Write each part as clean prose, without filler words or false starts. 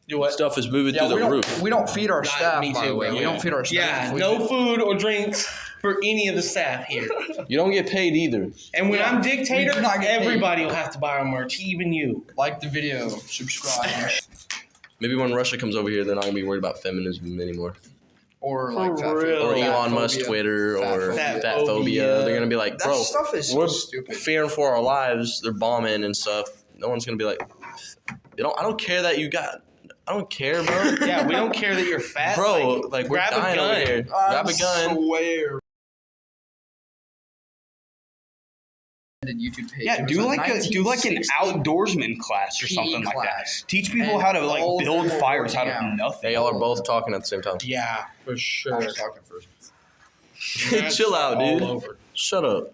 Do what? Stuff is moving through the roof. We don't feed our staff, me by the too, way. bro. We don't feed our staff. Yeah, no food or drinks for any of the staff here. You don't get paid either. And when I'm dictator, We do not get paid. everybody will have to buy our merch, even you. Like the video, subscribe. Maybe when Russia comes over here, they're not gonna be worried about feminism anymore. Or like fat real. Or phobia. Elon Musk Twitter or fat phobia. They're gonna be like, bro, That stuff is so we're stupid. fearing for our lives. They're bombing and stuff. No one's gonna be like, I don't care that you got. I don't care, bro. Yeah, we don't care that you're fat. Bro, like we're grab a dying gun. over here. Grab a gun. Swear. YouTube page. Yeah, do like an outdoorsman class or something like that. Teach people how to like build fires out of nothing. They all are both talking at the same time. Yeah, for sure. I was talking first. Chill out, dude. All over. Shut up.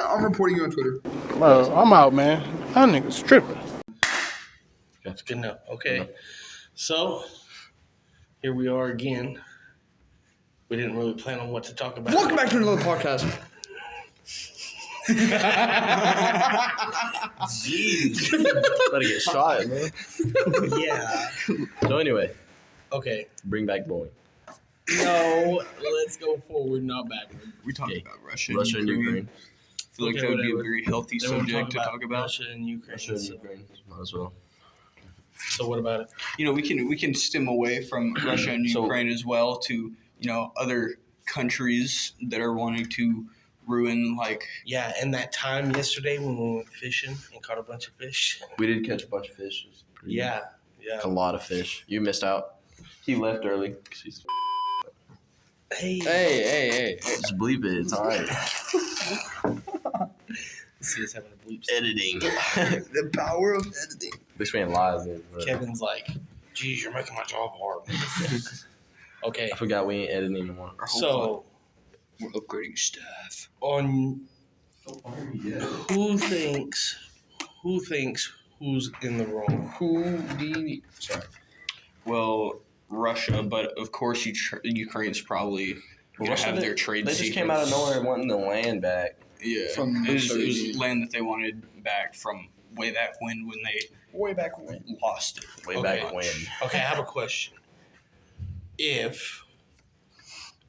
I'm reporting you on Twitter. Bro, I'm out, man. That nigga's tripping. That's good enough. Okay. So, here we are again. We didn't really plan on what to talk about. Welcome back to another podcast. Jeez. Better get shot, man. Yeah. So anyway, Okay. bring back bowling. No, let's go forward, not backward. We talked Okay. about Russia And Ukraine. I feel like Okay, that would be a whatever. very healthy Then we'll subject to talk about. Russia and Ukraine. Russia and Ukraine. Might as well. So what about it? We can stem away from Russia and So- Ukraine as well to other countries that are wanting to ruin like. Yeah, and that time yesterday when we went fishing and caught a bunch of fish. We did catch a bunch of fish. It was pretty- Yeah, yeah. A lot of fish. You missed out. He left early. 'Cause he's Hey. Hey. just bleep it. It's alright. See us having a bleep. Editing. The power of editing. This man lies. Man, but Kevin's like, geez, you're making my job hard. Okay, I forgot we ain't editing anymore. so We're upgrading staff. on who thinks who's in the wrong? Sorry. Well, Russia, but of course Ukraine's probably going to have their trade They just came out of nowhere wanting the land back. Yeah, From it was Soviet. land that they wanted back from way back when they Way back when. lost it. Way Okay. back when. Okay, I have a question. If,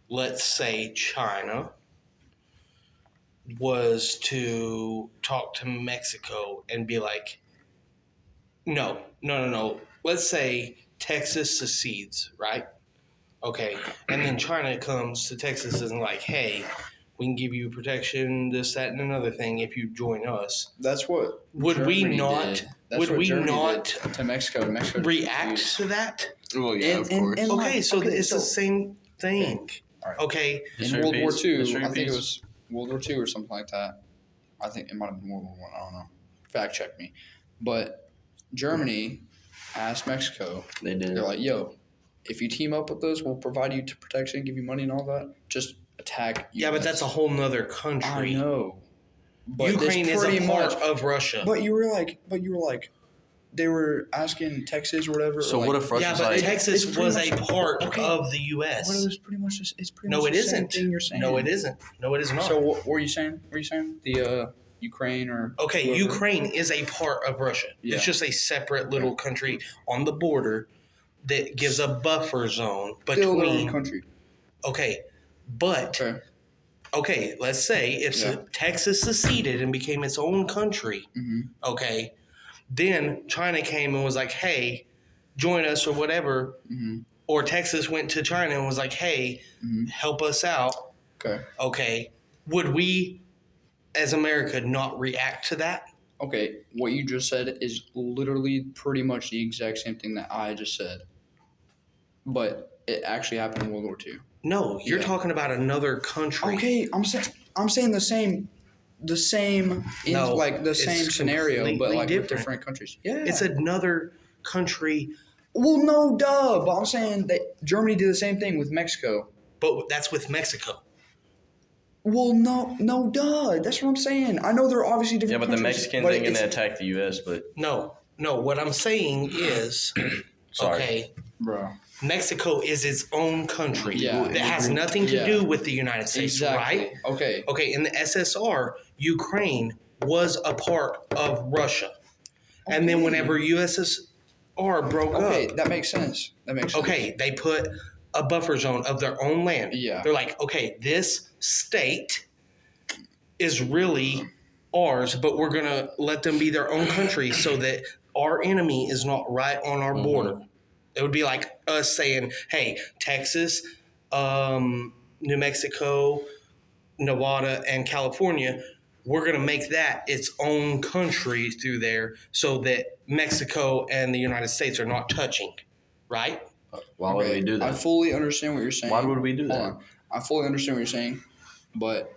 let's say, China was to talk to Mexico and be like, no. Let's say Texas secedes, right? Okay. And then China comes to Texas and like, hey, we can give you protection, this, that, and another thing if you join us. That's what. Would we Germany not? did. That's Would what we Germany not did to Mexico? Mexico react refused. to that? Well, yeah, of course. and Okay, so okay, it's the same thing. All right. Okay, In World War II, History I think it repeats. was World War II or something like that. I think it might have been World War I. I don't know. Fact check me. But Germany asked Mexico. They did. They're like, "Yo, if you team up with us, we'll provide you to protection, give you money and all that. Just attack." yeah, but that's a whole nother I country. know. But Ukraine it's is pretty a part much- of Russia. But you were like, they were asking Texas or whatever. So like, what if yeah, Russia's but like, Texas it's pretty was much- a part okay. of the But U.S. it was pretty much. It's pretty No, much it the isn't. same thing you're saying. No, it isn't. No, it is not. So what were you saying? Were you saying the Ukraine or? Okay, whoever? Ukraine is a part of Russia. Yeah. It's just a separate little country on the border that gives a buffer zone Still their own between. country. Okay, but Okay. okay, let's say if Yeah. Texas seceded and became its own country. Mm-hmm. Okay, then China came and was like, "Hey, join us" or whatever. Mm-hmm. Or Texas went to China and was like, "Hey, Mhm. help us out." Okay. Okay, would we, as America, not react to that? Okay. What you just said is literally pretty much the exact same thing that I just said, but it actually happened in World War II. No, you're Yeah. talking about another country. Okay, I'm saying the same, No, like the it's same scenario, but completely like with different. different countries. Yeah, It's another country, well, no, duh. But I'm saying that Germany did the same thing with Mexico. but that's with Mexico. Well, no, duh. That's what I'm saying. I know they're obviously yeah, different. but the countries, Mexicans but ain't gonna it's- attack the U.S. But No. What I'm saying is, sorry, okay, bro. Mexico is its own country Yeah. that has nothing to Yeah. do with the United States, Exactly. right? Okay. Okay, in the SSR, Ukraine was a part of Russia. And then Okay. whenever USSR broke Okay, up, that makes sense. That makes sense. okay, they put a buffer zone of their own land. Yeah. They're like, okay, this state is really ours, but we're gonna let them be their own country so that our enemy is not right on our border. It would be like us saying, hey, Texas, New Mexico, Nevada, and California, we're going to make that its own country through there so that Mexico and the United States are not touching, right? Why would we do I that? fully understand what you're saying. Why would we do Hold that? on. I fully understand what you're saying, but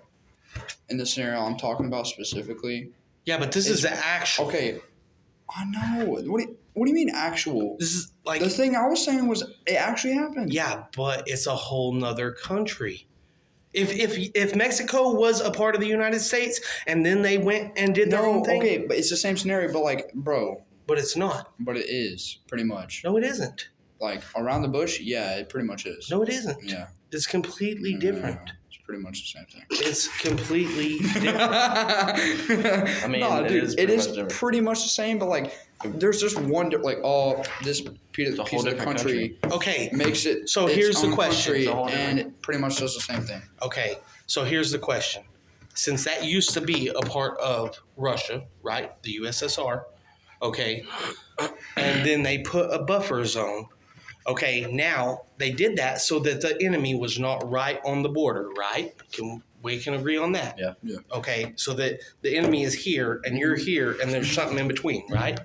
in the scenario I'm talking about specifically, Yeah, but this is the actual. okay, I know. What do you mean actual? This is like, The thing I was saying was it actually happened. yeah, but it's a whole nother country. If Mexico was a part of the United States and then they went and did their No, own thing, okay, but it's the same scenario, but like, bro, but it's not. but it is pretty much. No, it isn't. Like around the bush, yeah, it pretty much is. No, it isn't. Yeah. It's completely different. It's pretty much the same thing. It's completely different. I mean, no, it dude, is it pretty is much different. pretty much the same, but like, there's just one like, this piece a of whole the different country Okay, makes it. So its here's the own question. country, It's a whole and different- it pretty much does the same thing. okay. So here's the question. Since that used to be a part of Russia, right? The USSR, okay? And then they put a buffer zone. Okay, now they did that so that the enemy was not right on the border, right? We can agree on that. Yeah. Yeah. Okay, so that the enemy is here and you're here and there's something in between, right?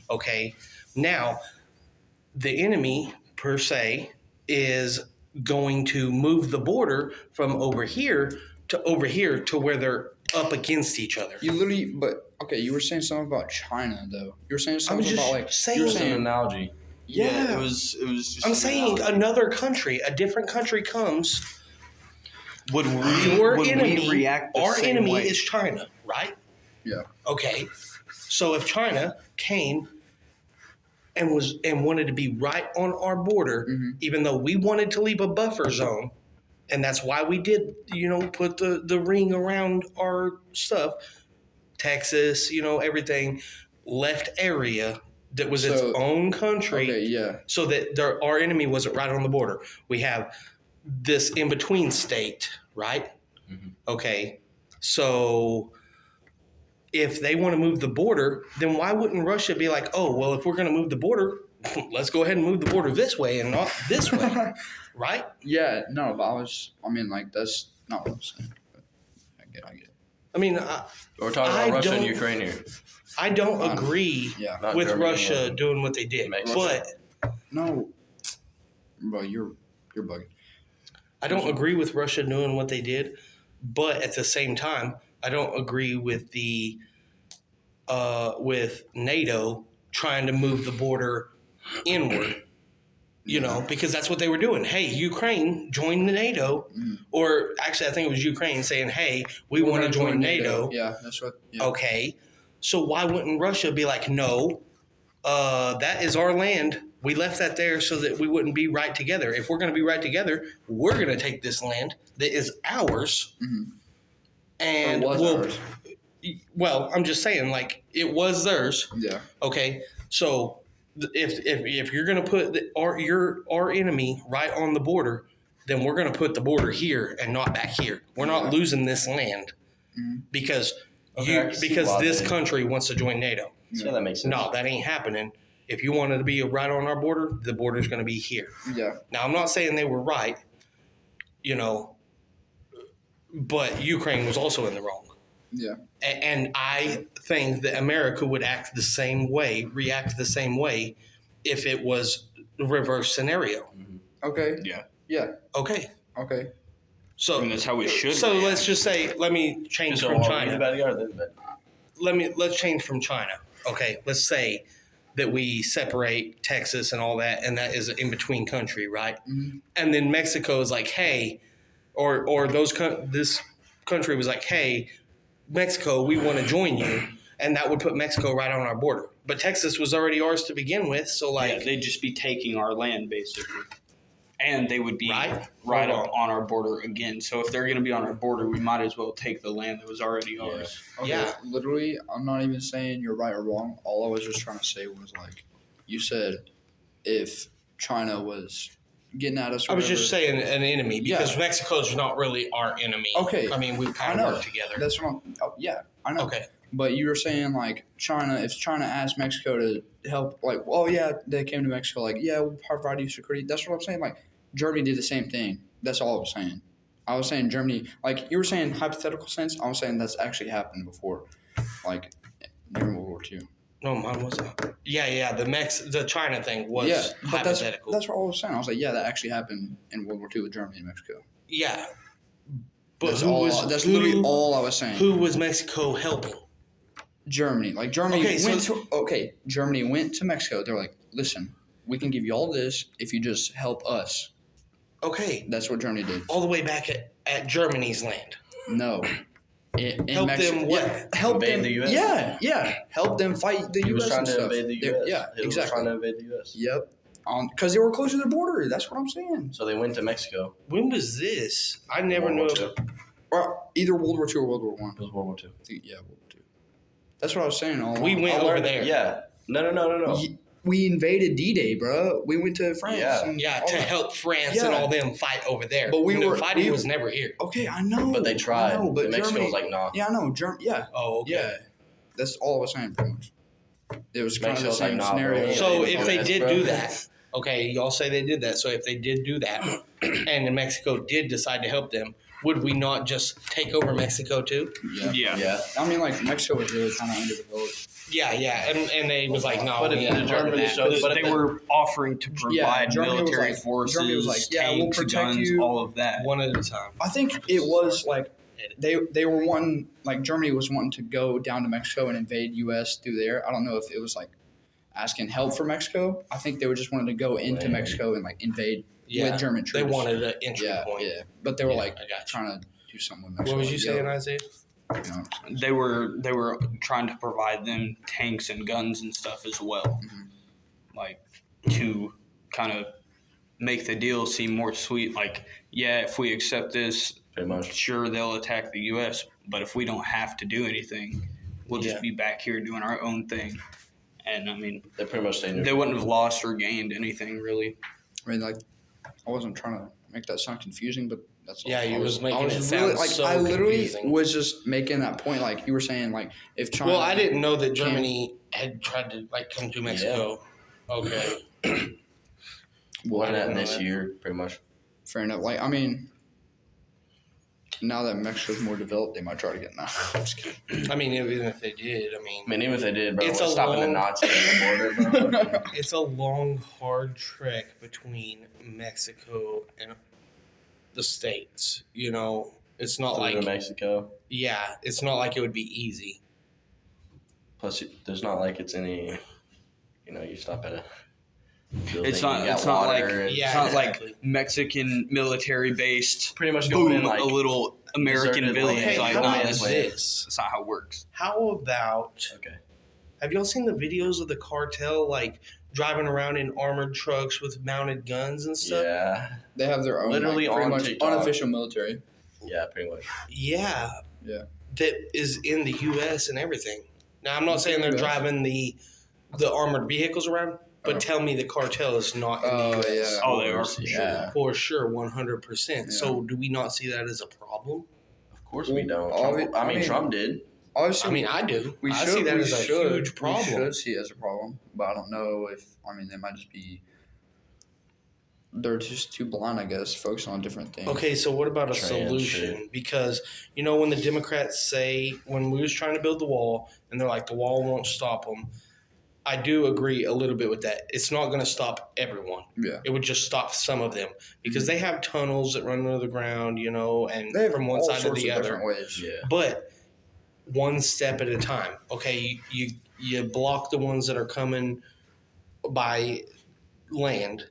Okay, now the enemy per se is going to move the border from over here to where they're up against each other. You literally, but okay, you were saying something about China though. You were saying something just about like saying- you were It's an saying analogy. Yeah. it was just. I'm an saying analogy. another country, a different country comes. Would we, Your would enemy, we react the our same enemy way? is China, right? Yeah. Okay, so if China came and wanted to be right on our border, even though we wanted to leave a buffer zone, and that's why we did, put the ring around our stuff, Texas, everything, left area that was its So- own country. Okay, yeah. So that our enemy wasn't right on the border. We have this in between state, right? Okay, so if they want to move the border, then why wouldn't Russia be like, oh, well, if we're going to move the border, let's go ahead and move the border this way and not this way, right? Yeah, no, but like that's not what I'm saying. But I get it. I mean, We're talking I about Russia and don't- Ukraine here. I don't agree Yeah. Not with Germany Russia or doing what they did, Mexico. but No, bro, you're bugging. I don't agree with Russia doing what they did, but at the same time, I don't agree with with NATO trying to move the border inward. Because that's what they were doing. Hey, Ukraine, join the NATO, or actually, I think it was Ukraine saying, "Hey, we want to join NATO." Yeah, that's what. Yeah. Okay, so why wouldn't Russia be like, "No, that is our land. We left that there so that we wouldn't be right together. If we're going to be right together, we're going to take this land that is ours, and Or was we'll." ours. Well, I'm just saying, like it was theirs. Yeah. Okay, so if you're going to put our enemy right on the border, then we're going to put the border here and not back here. We're not losing this land because Okay, I can see because why this they- country wants to join NATO. Yeah, that makes sense. No, that ain't happening. If you wanted to be right on our border, the border's going to be here. Yeah. Now, I'm not saying they were right, but Ukraine was also in the wrong. Yeah. And I think that America would react the same way if it was the reverse scenario. Okay. Yeah. Yeah. Okay. Okay. So, I mean, that's how we should So react. let's just say, let me change So from are we the China. bad guy or they the bad? Let's change from China. Okay. Let's say that we separate Texas and all that, and that is an in-between country, right? And then Mexico is like, hey, or this country was like, hey, Mexico, we want to join you, and that would put Mexico right on our border. But Texas was already ours to begin with, so Yeah, like, they'd just be taking our land, basically. And they would be right up on our border again. So if they're going to be on our border, we might as well take the land that was already ours. Okay, Yeah. literally, I'm not even saying you're right or wrong. All I was just trying to say was like, you said if China was getting at us. I was just saying an enemy because Yeah. Mexico's not really our enemy. Okay. I mean, we I kind of know. work together. That's what I'm. Oh, yeah, I know. Okay. But you were saying like China, if China asked Mexico to help, like, oh yeah, they came to Mexico, like, yeah, we'll provide you security. That's what I'm saying. Like, Germany did the same thing. That's all I was saying. I was saying Germany, like you were saying hypothetical sense. I was saying that's actually happened before, like during World War II. No, mine wasn't. Yeah. The China thing was Yeah, but hypothetical. that's what I was saying. I was like, yeah, that actually happened in World War II with Germany and Mexico. Yeah. But That's literally all I was saying. Who was Mexico helping? Germany. Like Germany Okay, Germany went to Mexico. They're like, listen, we can give you all this if you just help us. Okay. That's what Germany did. All the way back at Germany's land. No. In Help Mexico. them what? Yeah, help Invade them. the US? Yeah. Help them fight the He US was trying and to stuff. invade the They're- US. Yeah, He was exactly. trying to invade the US. Yep. Because they were close to their border. That's what I'm saying. So they went to Mexico. When was this? I never knew. World War II. Or either World War II or World War One. It was World War II. I think, yeah, World War II. That's what I was saying all along. We went over there. Yeah. No. We invaded D-Day, bro. We went to France. Yeah. and Yeah, all to that. help France and Yeah. all them fight over there. But The fighting was never here. Okay, I know. But they tried. I know, but And Mexico Germany, was like, nah. yeah, I know. Yeah, Oh, okay. yeah. That's all I was saying, pretty much. It was kind of the Mexico's like, same nah, scenario. bro. So Yeah, if they that's did bro. do that, okay, y'all say they did that. So if they did do that, and Mexico did decide to help them, would we not just take over Mexico too? Yeah. Yeah. I mean, like Mexico was really kind of underdeveloped. Yeah, and they was like, no, But if we the ain't part of Germans that. showed- but if They were offering to provide Germany was military like- forces, Germany was like, yeah, we'll tanks, protect guns, you. all of that. one at a time. I think it was like they were wanting, like Germany was wanting to go down to Mexico and invade U.S. through there. I don't know if it was like asking help for Mexico. I think they were just wanting to go into Right. Mexico and like invade Yeah, with German they troops. wanted an entry yeah, point. yeah. But they were Yeah, like I got you. trying to do something with Mexico. What was you like, saying, Isaiah? you know, They were trying to provide them tanks and guns and stuff as well, Mhm. like to kind of make the deal seem more sweet. Like, yeah, if we accept this, Pretty much. sure they'll attack the U.S., but if we don't have to do anything, we'll just Yeah. be back here doing our own thing. And I mean, They pretty much stayed they wouldn't have lost or gained anything really. I mean, like I wasn't trying to make that sound confusing, but that's all. Yeah, you I was making it really, sound like so I literally confusing. was just making that point. Like you were saying, like if China. Well, I didn't know that Germany had tried to like come to Mexico. Okay. Won I that didn't know this that. year, pretty much. Fair enough. Like I mean, now that Mexico's more developed, they might try to get now. I'm just kidding. I mean, even if they did, I mean, I mean, even if they did, bro, It's it's a stopping the long- Nazis at the border, bro. it's a long, hard trek between Mexico and the States. You know, it's not Through like Mexico. yeah, it's not like it would be easy. Plus, there's not like it's any, you stop at a building, It's not. you got It's not like. water and- Yeah, It's not exactly. like Mexican military based. pretty much going Boom! in like A little American deserted village. Okay, like, how nah, about that's this? That's not how it works. How about? Okay. Have y'all seen the videos of the cartel like driving around in armored trucks with mounted guns and stuff? Yeah. They have their own, Literally like, pretty on much TikTok. unofficial military. Yeah, pretty much. Yeah. Yeah. That is in the U.S. and everything. Now, I'm not saying they're US? driving the armored vehicles around, but Oh. tell me the cartel is not in Oh, the U.S. yeah. Oh, they are. Yeah. For sure, 100%. Yeah. So, do we not see that as a problem? Of course we don't. Well, Trump, I mean, Trump did. Obviously, I mean, I do. we I should see that we as a should, huge problem. We should see it as a problem, but I don't know if they might just be. They're just too blind, I guess, focusing on different things. Okay, so what about a Trans solution? shit. Because when the Democrats say when we was trying to build the wall, and they're like the wall won't stop them, I do agree a little bit with that. It's not going to stop everyone. Yeah. It would just stop some of them because they have tunnels that run under the ground, and They have from one all side to sorts the of other. different ways. Yeah. But one step at a time. Okay, you block the ones that are coming by land,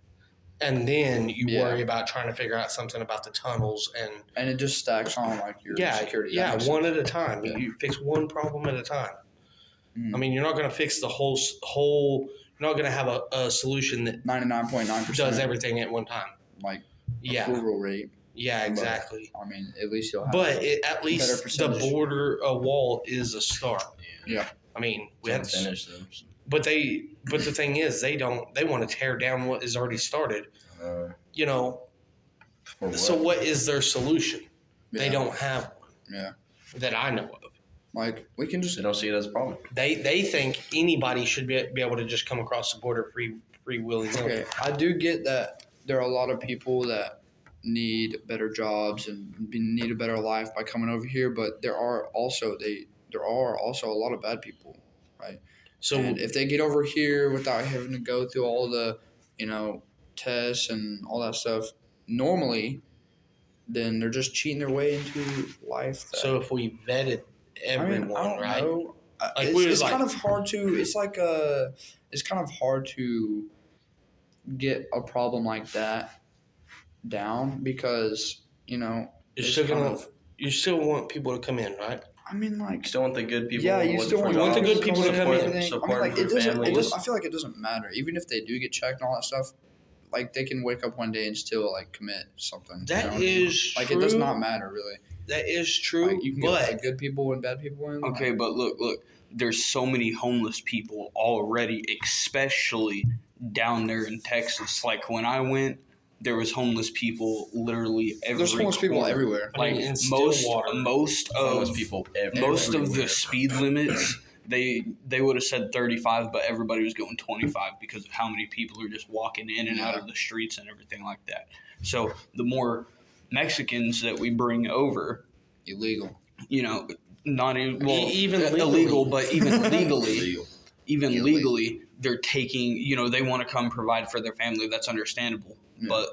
and then you Yeah. worry about trying to figure out something about the tunnels and And it just stacks on like your security. yeah, That makes one sense. at a time. Yeah. You fix one problem at a time. Mm. I mean, you're not going to fix the whole. You're not going to have a solution that 99.9%. does everything at one time. like Yeah, approval rate. yeah, exactly. I mean, at least you'll have. But at least the percentage. border wall is a start. Yeah. I mean, we To had, finish them. but the thing is, they want to tear down what is already started. You know, For what? so what is their solution? Yeah. They don't have one. Yeah. That I know of. Like we can just. They don't see it as a problem. They think anybody should be able to just come across the border free willy-nilly. Okay, I do get that there are a lot of people that need better jobs and need a better life by coming over here, but there are also a lot of bad people, right? So And if they get over here without having to go through all the, tests and all that stuff, normally, then they're just cheating their way into life. So if we vetted everyone, I don't right? know. Like it's kind of hard to. It's like it's kind of hard to get a problem like that down because you're it's still kind gonna of. you still want people to come in, right? I mean, You like. still want the good people. Yeah, you looking still for want the jobs, good people to come in. I mean, supporting like their it doesn't. families. I feel like it doesn't matter. Even if they do get checked and all that stuff, like they can wake up one day and still like commit something. That you know? is like true. it does not matter really. That is true. Like you can get but like, good people and bad people in. Okay, but look. There's so many homeless people already, especially down there in Texas. Like when I went, there was homeless people literally everywhere. There's homeless people everywhere. I Like mean, in most Homeless of people most of everywhere. the speed limits, they would have said 35, but everybody was going 25 because of how many people are just walking in and out of the streets and everything like that. So the more Mexicans that we bring over, Illegal. not even even illegal, legally. but even legally, even Legally. legally, they're taking. They want to come provide for their family. That's understandable, Yeah. but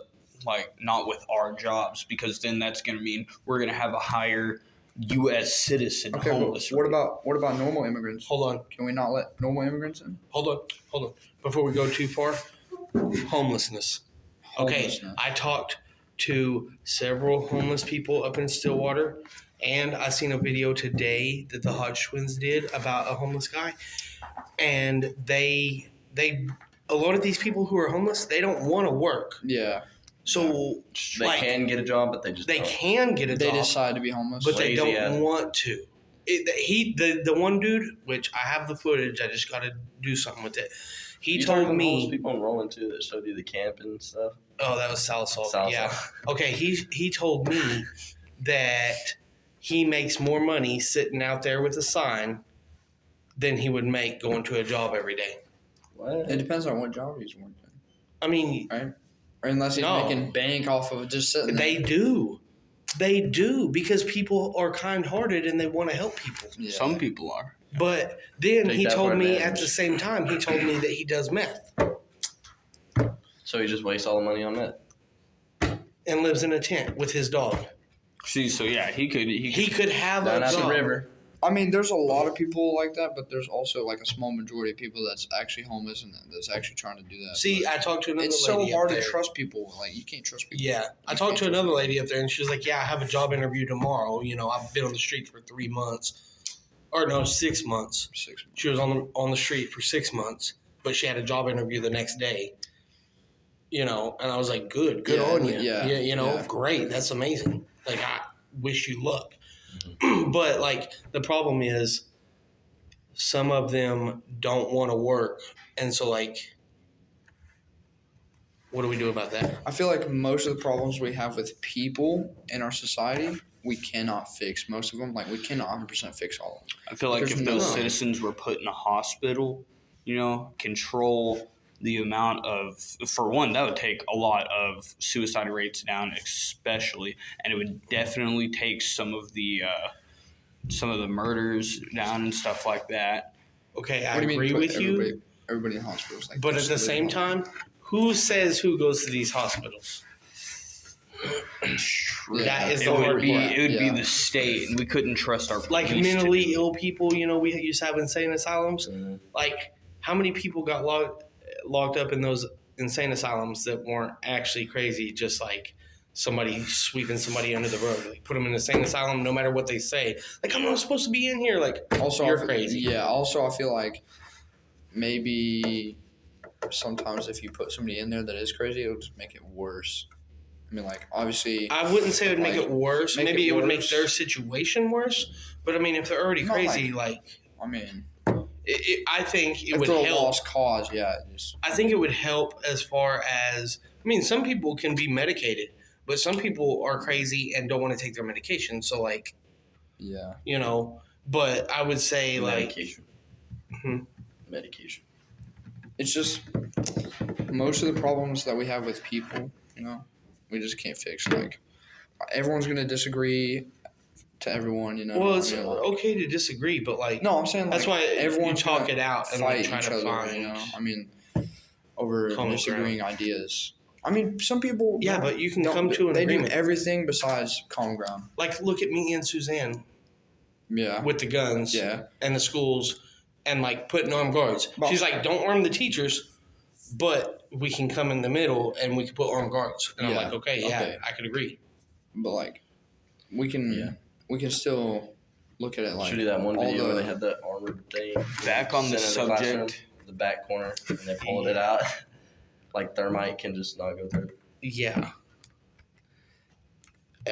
like not with our jobs because then that's going to mean we're going to have a higher U.S. citizen Okay, but homeless what rate. about normal immigrants? hold on, Can we not let normal immigrants in? hold on. Before we go too far, homelessness. Okay, Homelessness. I talked to several homeless people up in Stillwater, and I seen a video today that the Hodge twins did about a homeless guy, and they a lot of these people who are homeless, they don't want to work. Yeah. So They like, can get a job, but they just they don't. can get a They job, decide to be homeless. but they Lazy don't ass. want to. The one dude, which I have the footage, I just got to do something with it. He You talking told about homeless me, people in Rolling too that showed you the camping and stuff. oh, that was Salisol. South Yeah. Side. Okay. He told me that he makes more money sitting out there with a sign than he would make going to a job every day. What? It depends on what job he's working. I mean, Right? Or unless he's No. making bank off of just sitting there. they do. They do because people are kind-hearted and they want to help people. Yeah. Some people are. But then Take he that told for me advantage. at the same time, he told me that he does meth So he just wastes all the money on that. and lives in a tent with his dog. See, so yeah, he could. He could have Down a at the job. river. I mean, there's a lot of people like that, but there's also like a small majority of people that's actually homeless and that's actually trying to do that. See, But I talked to another it's so lady hard up to there. trust people. Like you can't trust people. Yeah, I You talked can't to trust another people. lady up there, and she was like, "Yeah, I have a job interview tomorrow. I've been on the street for 3 months, or no, 6 months. 6 months. She was on the street for 6 months, but she had a job interview the next day. And I was like, good Yeah, on you. yeah, yeah. Great, that's amazing. Like, I wish you luck. But like, the problem is, some of them don't want to work, and so like, what do we do about that? I feel like most of the problems we have with people in our society, we cannot fix. Most of them, like we cannot 100% fix all of them. I feel like There's if those no- citizens were put in a hospital, control the amount of, for one, that would take a lot of suicide rates down, especially, and it would definitely take some of the murders down and stuff like that. Okay, I What do you mean agree put with you. Everybody in hospitals, like. But at just the live same in time, who says who goes to these hospitals? Yeah. That is It the would hard be part. it would be Yeah. the state, and we couldn't trust our Like police to mentally do it. ill people, we used to have insane asylums. Mhm. Like, how many people got locked up in those insane asylums that weren't actually crazy, just like somebody sweeping somebody under the rug? Like, put them in an insane asylum no matter what they say. Like, I'm not supposed to be in here. Like, Also, you're I feel- crazy. Yeah. Also, I feel like maybe sometimes if you put somebody in there that is crazy, it'll just make it worse. I mean, like, obviously, I wouldn't say it would make Like, it worse. make Maybe it it would make worse. their situation worse. But I mean, if they're already Not crazy, I mean, I think it if would they're a help. lost cause, yeah, just I think it would help as far as, I mean, some people can be medicated, but some people are crazy and don't want to take their medication. So, like, yeah. you know, but I would say, like, Medication. Mhm. Medication. It's just most of the problems that we have with people, we just can't fix. Like, everyone's gonna disagree to everyone, well, it's I mean, like, okay to disagree, but, like, no, I'm saying, like, that's why everyone's you talk gonna it out and like, fight try each to other, find. I mean, over Common disagreeing ideas. I mean, some people. Yeah, don't- but you can don't- come to an They agreement. do everything besides common ground. Like, look at me and Suzanne Yeah. with the guns Yeah. and the schools and, like, putting armed guards. Well- She's like, don't arm the teachers, but we can come in the middle and we can put armed guards. And I'm Yeah, like, okay, yeah, okay. I could agree. But like, we can still look at it like Should do that one all video where the- they had the armored thing. Back on the sitting in classroom, subject. the back corner, and they pulled it out. Like thermite can just not go through. Yeah.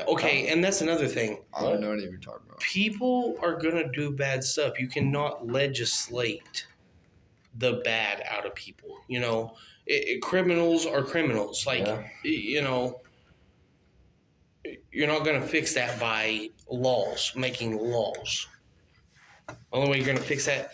Okay, and that's another thing. I don't know what you're talking about. People are going to do bad stuff. You cannot legislate the bad out of people. Criminals are criminals. Like, Yeah. You're not going to fix that by making laws. The only way you're going to fix that,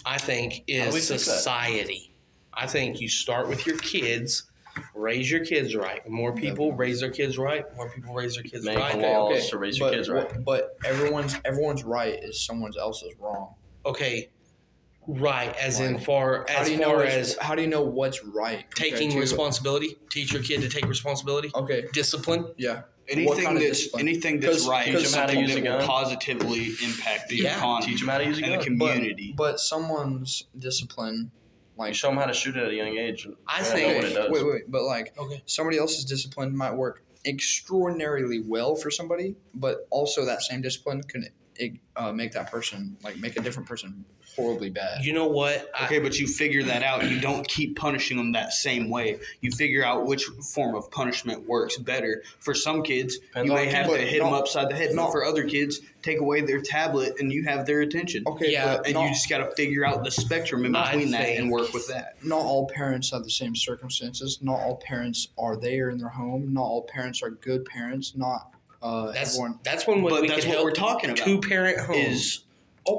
I think, How do we is fix that? society. I think you start with your kids, raise your kids right. The more people raise their kids right, more people raise their kids Make right. laws to raise your kids right. But everyone's right is someone else's wrong. Okay, right. As Like, in far How as do you far know? as How do you know what's right? compared taking to- responsibility, teach your kid to take responsibility, Okay. discipline. Yeah. What Anything kind of that's discipline? anything that's 'Cause- right Teach is them how to something use that a will gun. positively impact the Yeah. economy Teach them how to use a and the gun. community. But someone's discipline, Like show them how to shoot it at a young age. I They think- know what it does. wait, but like Okay. somebody else's discipline might work extraordinarily well for somebody, but also that same discipline can make that person make a different person horribly bad. You know what? Okay, but you figure that out. You don't keep punishing them that same way. You figure out which form of punishment works better. For some kids, Depends you on may the have kid. to hit them upside the head. No. But for other kids, take away their tablet and you have their attention. Okay, Yeah, but And not, you just got to figure out the spectrum in I between that think- and work with that. not all parents have the same circumstances. Not all parents are there in their home. Not all parents are good parents. Not everyone. That's when But we that's can what help we're talking about. two-parent homes. Is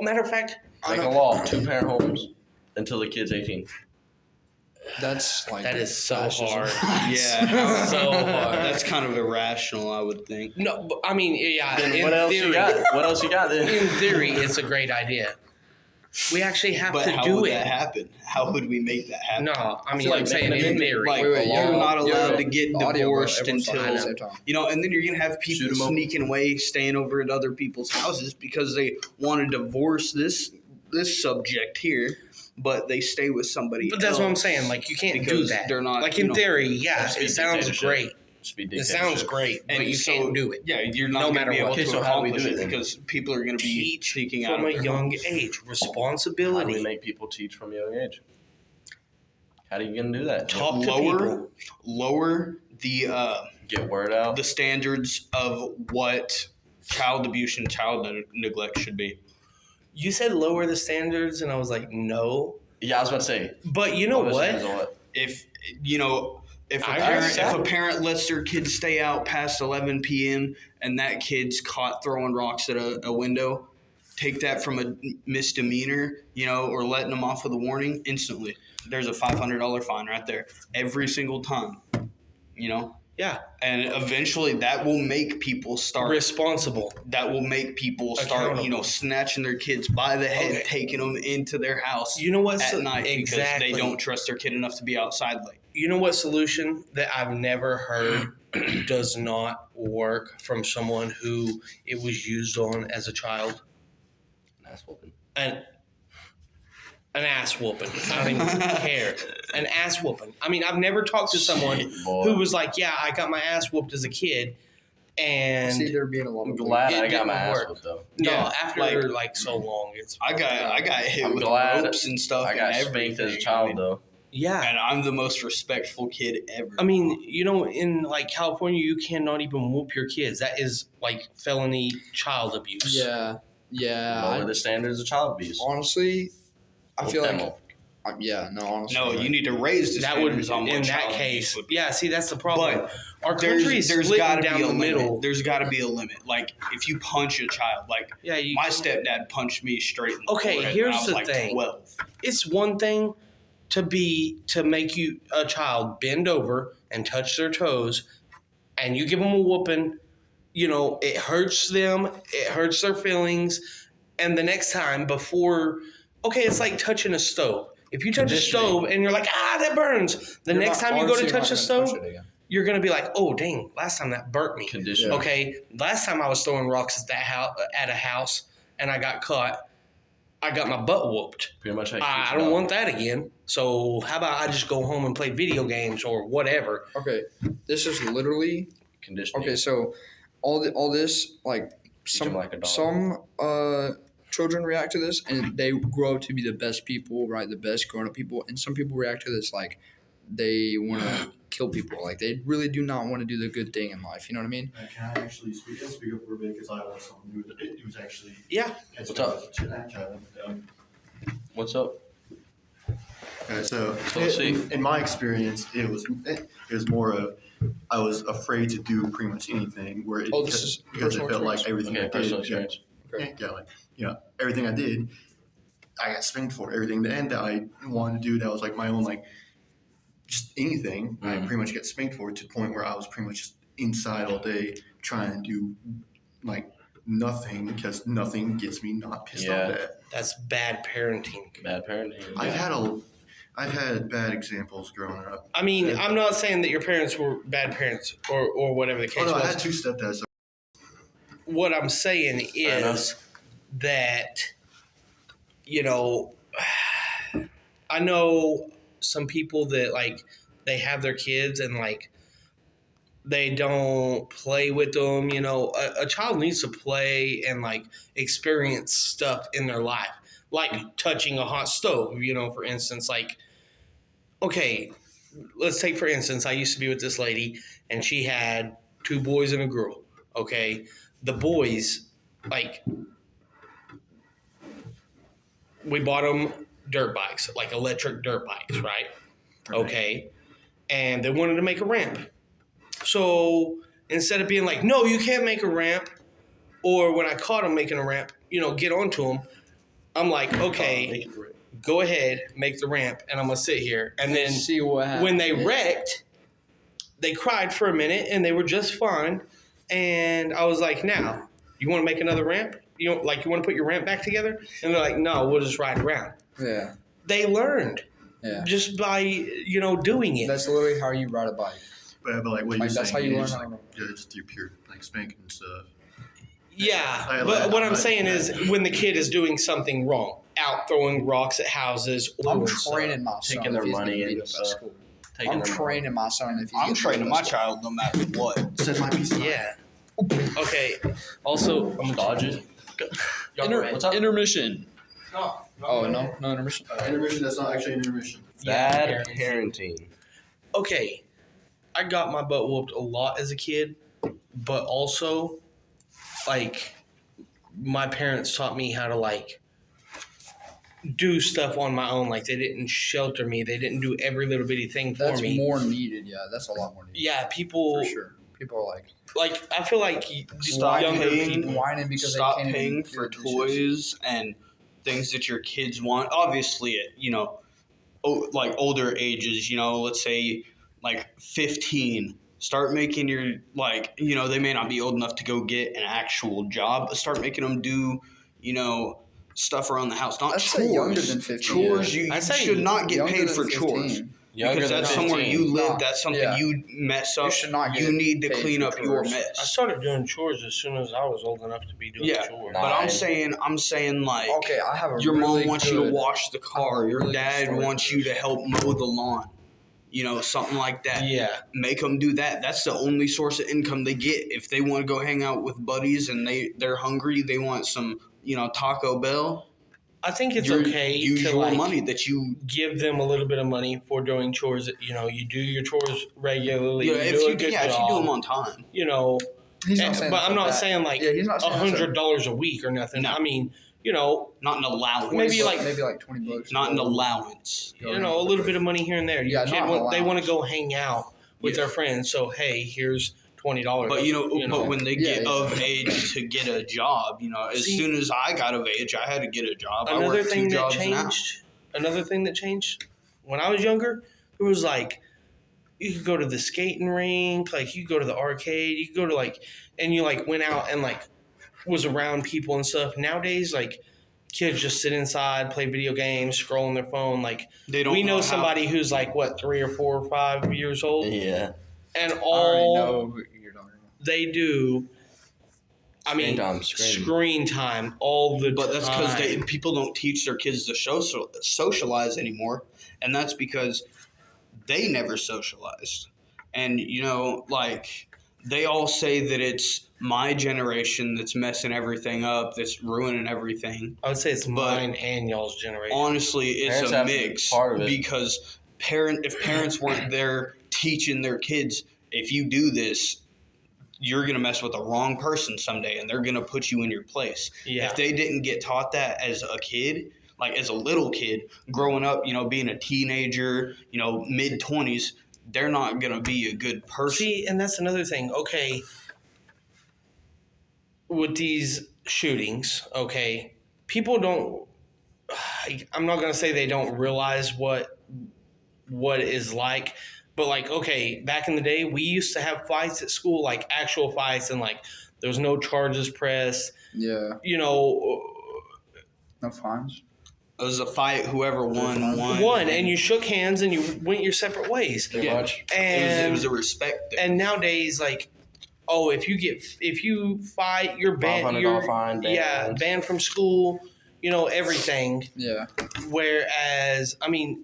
Matter of fact, Make a law, 2-parent homes until the kid's 18. That's like that is so fascism. hard. yeah, So hard. That's kind of irrational, I would think. No, but, I mean, yeah. Then in what else theory, you got? What else you got then? In theory, it's a great idea. We actually have But to how do would it. that happen? How would we make that happen? No, I mean, feel like I'm saying making in it theory. Like, Wait, you're not allowed yeah, to get the audio, bro. divorced Everyone's talking until at the same time. and then you're gonna have Shoot people 'em up. sneaking away, staying over at other people's houses because they want to divorce this subject here, but they stay with somebody. But that's what I'm else. saying. Like, you can't do Because that. they're not, Like, you in know, theory, yeah, Just be it sounds dictatorship. great. Just be It sounds dictatorship. great, but you so, can't do it. Yeah, you're not No going to matter be able what. Okay, to so how do we accomplish do it it then? because people are going to be Teach seeking out from a of their young homes. age. How do we Responsibility. make people teach from a young age? How are you going to do that? Talk to people. Lower the Get word out. the standards of what child abuse and child neglect should be. You said lower the standards, and I was like, no. Yeah, I was about to say. But you know lower the what? standards on what? If if I a agree. parent lets their kids stay out past 11 p.m. and that kid's caught throwing rocks at a window, take that from a misdemeanor, or letting them off with a warning instantly. There's a $500 fine right there every single time, Yeah. and eventually that will make people start. Responsible. That will make people start, Accountable. snatching their kids by the head, Okay. taking them into their house You know what? at night exactly. because they don't trust their kid enough to be outside late. You know what solution that I've never heard does not work from someone who it was used on as a child? Ass whooping. An ass whooping. I don't even care. An ass whooping. I mean, I've never talked to someone Shit, boy. who was like, yeah, I got my ass whooped as a kid. And See, there being a lot I'm of glad It I got my didn't ass work. whooped though. no, Yeah, after like- so long, it's I got hit I'm with glad ropes and stuff. I got and spanked as a everything. child though. Yeah. And I'm the most respectful kid ever. I mean, in like California, you cannot even whoop your kids. That is like felony child abuse. Yeah. Lower the standards of child abuse. Honestly, I feel like. Demo. Honestly. no, you need to raise the That would, standards on what in that child case, abuse would be. yeah. See, that's the problem. But Our country is there's split got to down be a the limit. middle. There's got to be a limit. Like if you punch a child, like Yeah, my stepdad punched me straight in the Okay, forehead here's when I was the like thing. 12. It's one thing to make a child bend over and touch their toes, and you give them a whooping. It hurts them. It hurts their feelings. And the next time, it's like touching a stove. If you touch a stove and you're like, that burns. The next time you go to touch a stove, you're gonna be like, oh dang, last time that burnt me. Condition. Okay, last time I was throwing rocks at a house and I got caught, I got my butt whooped. Pretty much. I don't want that again. So how about I just go home and play video games or whatever? Okay, this is literally Conditioning. okay. So all this like them like a dog. some children react to this and they grow up to be the best people, right? The best grown up people, and some people react to this like they want to kill people. Like they really do not want to do the good thing in life. You know what I mean? Can I actually speak up for a bit because I also knew that it was actually Yeah. What's up? What's up? Okay, so let's see. in my experience, it was more of I was afraid to do pretty much anything where it, This is because it personal felt like experience? everything Okay, I personal did, experience. everything I did, I got spanked for everything. The end that I wanted to do that was like my own just anything. I pretty much get spanked for to the point where I was pretty much just inside all day trying to do nothing because nothing gets me not pissed off at. That's bad parenting. Bad parenting. I've had bad examples growing up. I mean, I'm not saying that your parents were bad parents or whatever the case I was. had two stepdads. So What I'm saying is that, I know some people that they have their kids and they don't play with them. A child needs to play and experience stuff in their life, like touching a hot stove, for instance. Okay, let's take for instance, I used to be with this lady and she had 2 boys and a girl. Okay, the boys, we bought them dirt bikes, electric dirt bikes, right? Okay, and they wanted to make a ramp. So instead of being like, no, you can't make a ramp, or when I caught them making a ramp, get onto them, I'm like, okay, go ahead, make the ramp, and I'm going to sit here. And then See what happens. when they wrecked, they cried for a minute, and they were just fine. And I was like, now, you want to make another ramp? You want to put your ramp back together? And they're like, no, we'll just ride around. Yeah. They learned just by, doing it. That's literally how you ride a bike. but what you're That's saying how you learn is how to. just through pure spanking and stuff. Yeah, but what I'm saying is when the kid is doing something wrong, out throwing rocks at houses. I'm or training my son. Taking their if he's money gonna beat and up at stuff. school. Taking I'm them- training my son if he's I'm getting training beat my up at school. child no matter what. Says my piece. Yeah. Okay. Also, Dodge it. What's up? Intermission. Oh no intermission. Intermission. That's not actually an intermission. Bad parenting. okay, I got my butt whooped a lot as a kid, but also, my parents taught me how to do stuff on my own. They didn't shelter me. They didn't do every little bitty thing for That's me. more needed. Yeah, that's a lot more needed. Yeah, people For sure. People are I feel like Stop younger paying- people. whining because Stop they can't paying even do for the dishes. toys and things that your kids want. Obviously, at older ages, let's say 15. Start making your they may not be old enough to go get an actual job, but start making them do stuff around the house. Not I'd chores. say younger than 15. Chores. Yeah. You I'd say should not get Younger paid than for 15. chores. Younger Because than that's 15. somewhere you live. Nah, That's something yeah. you mess up. You should not get You need to paid clean for up your chores. I mess. started doing chores as soon as I was old enough to be doing Yeah, chores. but I'm saying Okay, I have a your really mom wants you to good- wash the car. Your really good dad story wants for you this. to help mow the lawn. Something like that. Yeah. Make them do that. That's the only source of income they get. If they want to go hang out with buddies and they're hungry, they want some Taco Bell. I think it's Your- okay use to your like money that you. give them a little bit of money for doing chores. You know, you do your chores regularly. Yeah, you if do you a good if you do job. them on time. You know, He's not saying but it's I'm like not that. saying like Yeah, he's not saying that's $100 a week or nothing. No. I mean, you know, Not an allowance. Maybe like- maybe like $20. not an allowance. you know, a little bit of money here and there. Your Yeah, kid not they want to allowance. go hang out with Yeah. their friends. So hey, here's $20. But but when they Yeah, get yeah. of age to get a job, as See- soon as I got of age, I had to get a job. I another work two thing that jobs now. changed. Another thing that changed when I was younger, it was like you could go to the skating rink, like you could go to the arcade, you could go to like, and you like went out and like was around people and stuff. Nowadays, like kids just sit inside, play video games, scroll on their phone. Like They don't. we know how- somebody who's like what 3 or 4 or 5 years old, Yeah. and I already all know who you're talking about. they do. I Screen mean, time, screen time all the But time. that's because people don't teach their kids to socialize anymore, and that's because they never socialized. And like they all say that it's my generation that's messing everything up, that's ruining everything. I would say it's but- mine and y'all's generation. Honestly, it's Parents a have to be mix part of it. because if parents weren't there teaching their kids, if you do this, you're gonna mess with the wrong person someday, and they're gonna put you in your place. Yeah. If they didn't get taught that as a kid, like as a little kid growing up, being a teenager, mid-20s, they're not gonna be a good person. See, and that's another thing. Okay, with these shootings, okay, people don't. I'm not gonna say they don't realize what it is like, but like, okay, back in the day, we used to have fights at school, like actual fights, and like there was no charges pressed. Yeah, You know, no fines. It was a fight. Whoever won. and you shook hands and you went your separate ways. Pretty Yeah. much. And it was a respect thing. and nowadays, like, oh, if you fight, you're banned. $500 You're fine, banned. banned from school. You know everything. Yeah, Whereas, I mean,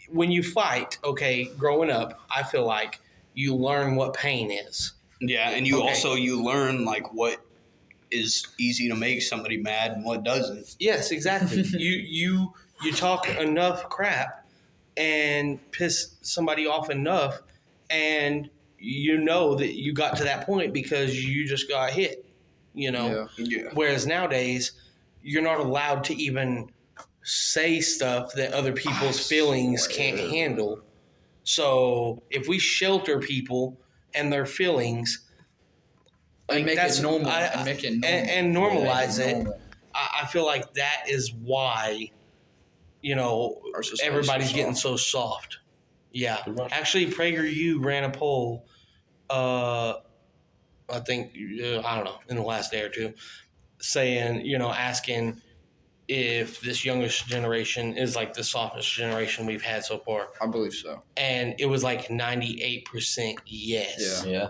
when you fight, okay, growing up, I feel like you learn what pain is. Yeah, and you Okay. also learn like what is easy to make somebody mad and what doesn't. Yes, exactly. you talk enough crap and piss somebody off enough, and you know that you got to that point because you just got hit. You know. yeah. Yeah. Whereas nowadays, you're not allowed to even say stuff that other people's feelings can't handle. So if we shelter people and their feelings, And like, make that's- it normal. I- and make it normal. and normalize Make it, normal. I feel like that is why, Our society's everybody's so getting soft. so soft. Yeah. Pretty much. Actually, PragerU ran a poll, I think, I don't know, in the last day or two, saying, asking if this youngest generation is like the softest generation we've had so far. I believe so. And it was like 98% yes. Yeah.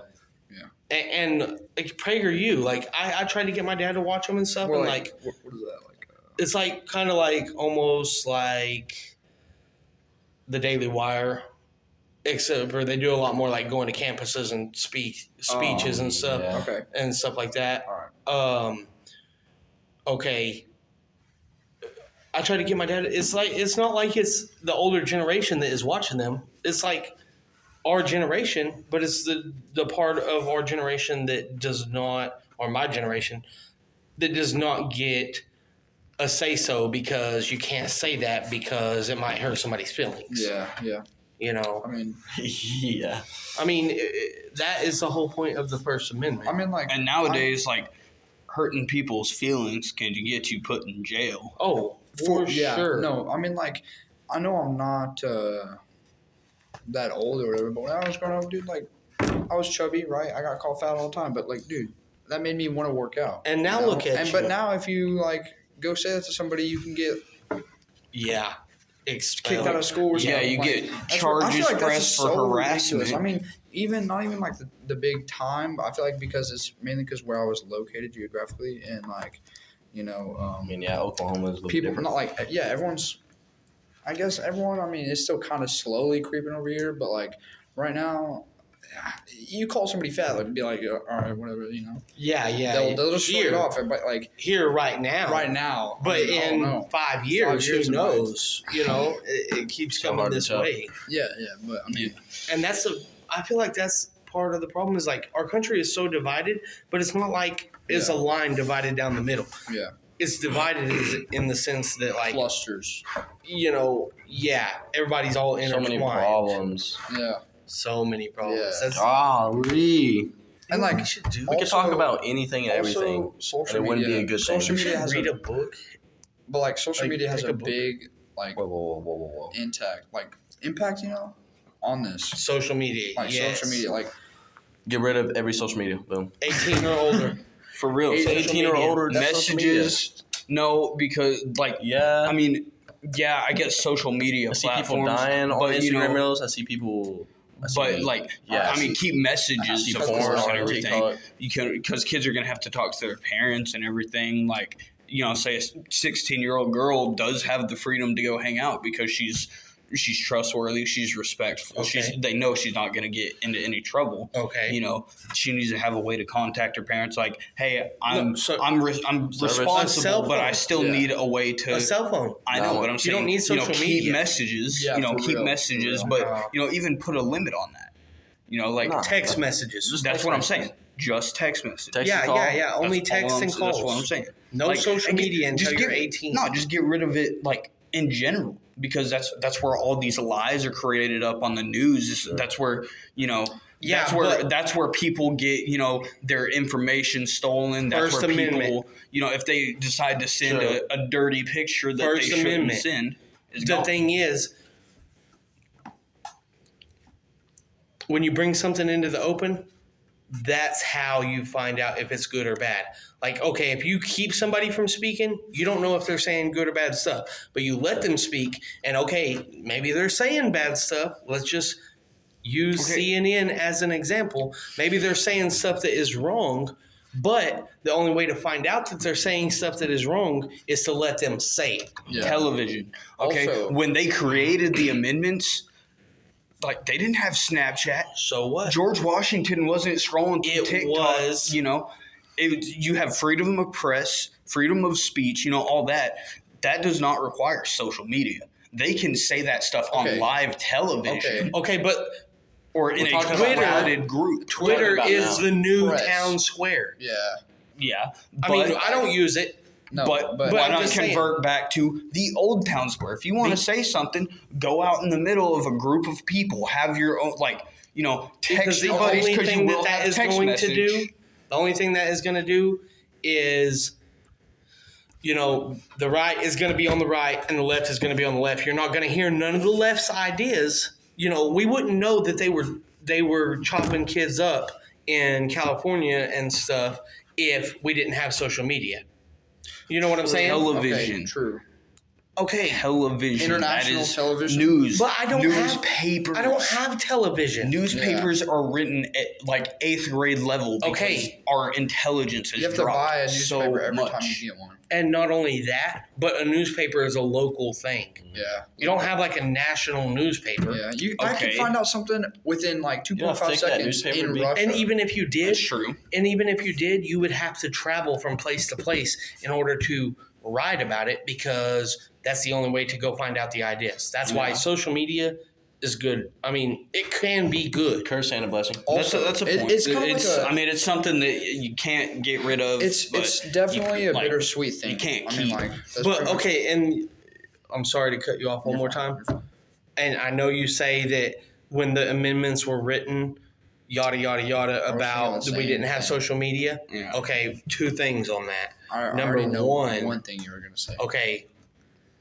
And like PragerU, like I tried to get my dad to watch them and stuff, Well, and like what is that like? it's like kind of like almost like the Daily Wire, except for they do a lot more like going to campuses and speeches and stuff yeah. Okay. and stuff like that. All right. Okay. I try to get my dad. It's not like it's the older generation that is watching them. It's like our generation, but it's the part of our generation that does not, or my generation, that does not get a say so because you can't say that because it might hurt somebody's feelings. Yeah. Yeah. You know, I mean, Yeah. I mean that is the whole point of the First Amendment. like. And nowadays, like hurting people's feelings can get you put in jail. Oh, for yeah. sure. No, I mean, like, I know I'm not that old or whatever, but when I was growing up, dude, like, I was chubby, right? I got called fat all the time, but like, dude, that made me want to work out. And now you know? look at and you. But now, if you like go say that to somebody, you can get Yeah. kicked out of school or something. Yeah, you like, get that's what- I feel charges like that's pressed just for so harassment. ridiculous. I mean, not even like the big time. But I feel like because it's mainly because where I was located geographically, and like, I mean, yeah, Oklahoma is a little people different. not like everyone's. I guess everyone. I mean, it's still kind of slowly creeping over here, but like right now, you call somebody fat, like be like, all right, whatever, you know. Yeah, They'll just shrug it here, off, but like here right now. right now. But I don't in know. 5 years, years who it might. knows? You know, it keeps So coming hard to this tell. way. Yeah, but I mean, And I feel like that's part of the problem is like our country is so divided, but it's not like it's a line divided down the middle. yeah, It's divided in the sense that like, clusters. you know, yeah, everybody's all So intertwined. many problems. Yeah, So many problems. Yeah. That's Golly. and like we should do. We could talk Also- about anything and everything. also, social and it wouldn't media, be a good thing. social We media should has read a, a book. but like social like, media has take a a book. big like Whoa. impact, you know, on this. Social media. Like yes. social media, like Get rid of every social media. Boom. 18 or older. For real. Social 18 or media. older. that's social Messages. No, because like media. I mean, yeah, I get social media I see people platforms, dying on but Instagram you know, reels. I see people. but like, yeah, I mean, keep messages, I see of porn course, on and everything. TikTok. You can, because kids are gonna have to talk to their parents and everything. Like, you know, say a 16-year-old girl does have the freedom to go hang out because she's trustworthy, she's respectful. Okay. They know she's not gonna get into any trouble. Okay. You know, she needs to have a way to contact her parents. Like, hey, I'm No, so- I'm A cell responsible, but I phone. still Yeah. need a way to. A cell phone. I know, No, but I'm you saying don't need social keep media. messages. Yeah, for Keep real, messages, for but Wow. even put a limit on that. Like Nah. Text messages. Just that's text what I'm messages. saying. Just text messages. Text Yeah, and call. yeah. Only That's all text and calls. That's what I'm saying. No social and media until just you're 18. No, just get rid of it, like in general, because that's where all these lies are created up on the news. That's where Yeah, that's where people get their information stolen. That's First where Amendment. people if they decide to send Sure. a dirty picture that First they shouldn't Amendment. send. Is The gone. thing is, when you bring something into the open, that's how you find out if it's good or bad. Like, okay, if you keep somebody from speaking, you don't know if they're saying good or bad stuff. But you let them speak, and okay, maybe they're saying bad stuff. Let's just use Okay. CNN as an example. Maybe they're saying stuff that is wrong, but the only way to find out that they're saying stuff that is wrong is to let them say it. yeah. Television. Okay, Also- when they created the amendments, like they didn't have Snapchat. So what? George Washington wasn't scrolling through It TikTok. was- You have freedom of press, freedom of speech. All that. That does not require social media. They can say that stuff on Okay. live television Okay, but or in We're a talking about crowded group. Twitter about is now. the new Press. town square. Yeah. Yeah, I mean, I don't use it. No, but but why I'm not just saying. convert back to the old town square? If you want to say something, go out in the middle of a group of people. Have your own, Because text the your buddies only because you thing will that have is text going message. to do, the only thing that is going to do is, the right is going to be on the right and the left is going to be on the left. You're not going to hear none of the left's ideas. We wouldn't know that they were chopping kids up in California and stuff if we didn't have social media. You know what I'm saying? Television. okay, true. Okay, Television. International that is television? News. But I don't have- newspapers. I don't have television. Newspapers are written at 8th grade level because Okay. our intelligence has You have to dropped buy a so newspaper every much. time you get one. And not only that, but a newspaper is a local thing. Yeah. You don't have like a national newspaper. Yeah. I could Okay. find out something within 2.5 know how thick that seconds newspaper in be? Russia. And even if you did, That's true. you would have to travel from place to place in order to write about it because that's the only way to go find out the ideas. That's why social media is good. I mean, it can be good. Curse and a blessing. Also, That's a point. It's kind of like a, I mean, it's something that you can't get rid of. it's but definitely you- a like, bittersweet thing. you can't I mean, keep- that's But pretty much- okay, and I'm sorry to cut you off one You're more fine, time. you're fine. And I know you say that when the amendments were written, yada yada yada, was thinking about the that we same didn't have thing. social media. Yeah. Okay, two things on that. I Number already know one- one thing you were gonna say. Okay,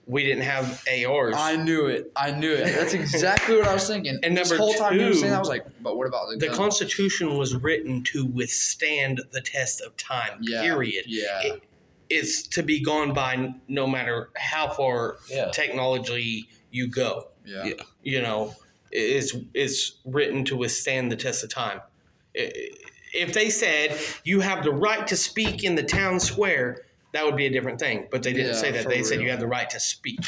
we didn't have ARs. I knew it. That's exactly what I was thinking. And this number whole time you were two, saying that, I was like, but what about The gun? Constitution was written to withstand the test of time. Yeah, Period. Yeah. It's to be gone by no matter how far Yeah. technology you go. yeah. Yeah. It's written to withstand the test of time. If they said you have the right to speak in the town square, that would be a different thing. But they didn't Yeah, say that. for They said you real. have the right to speak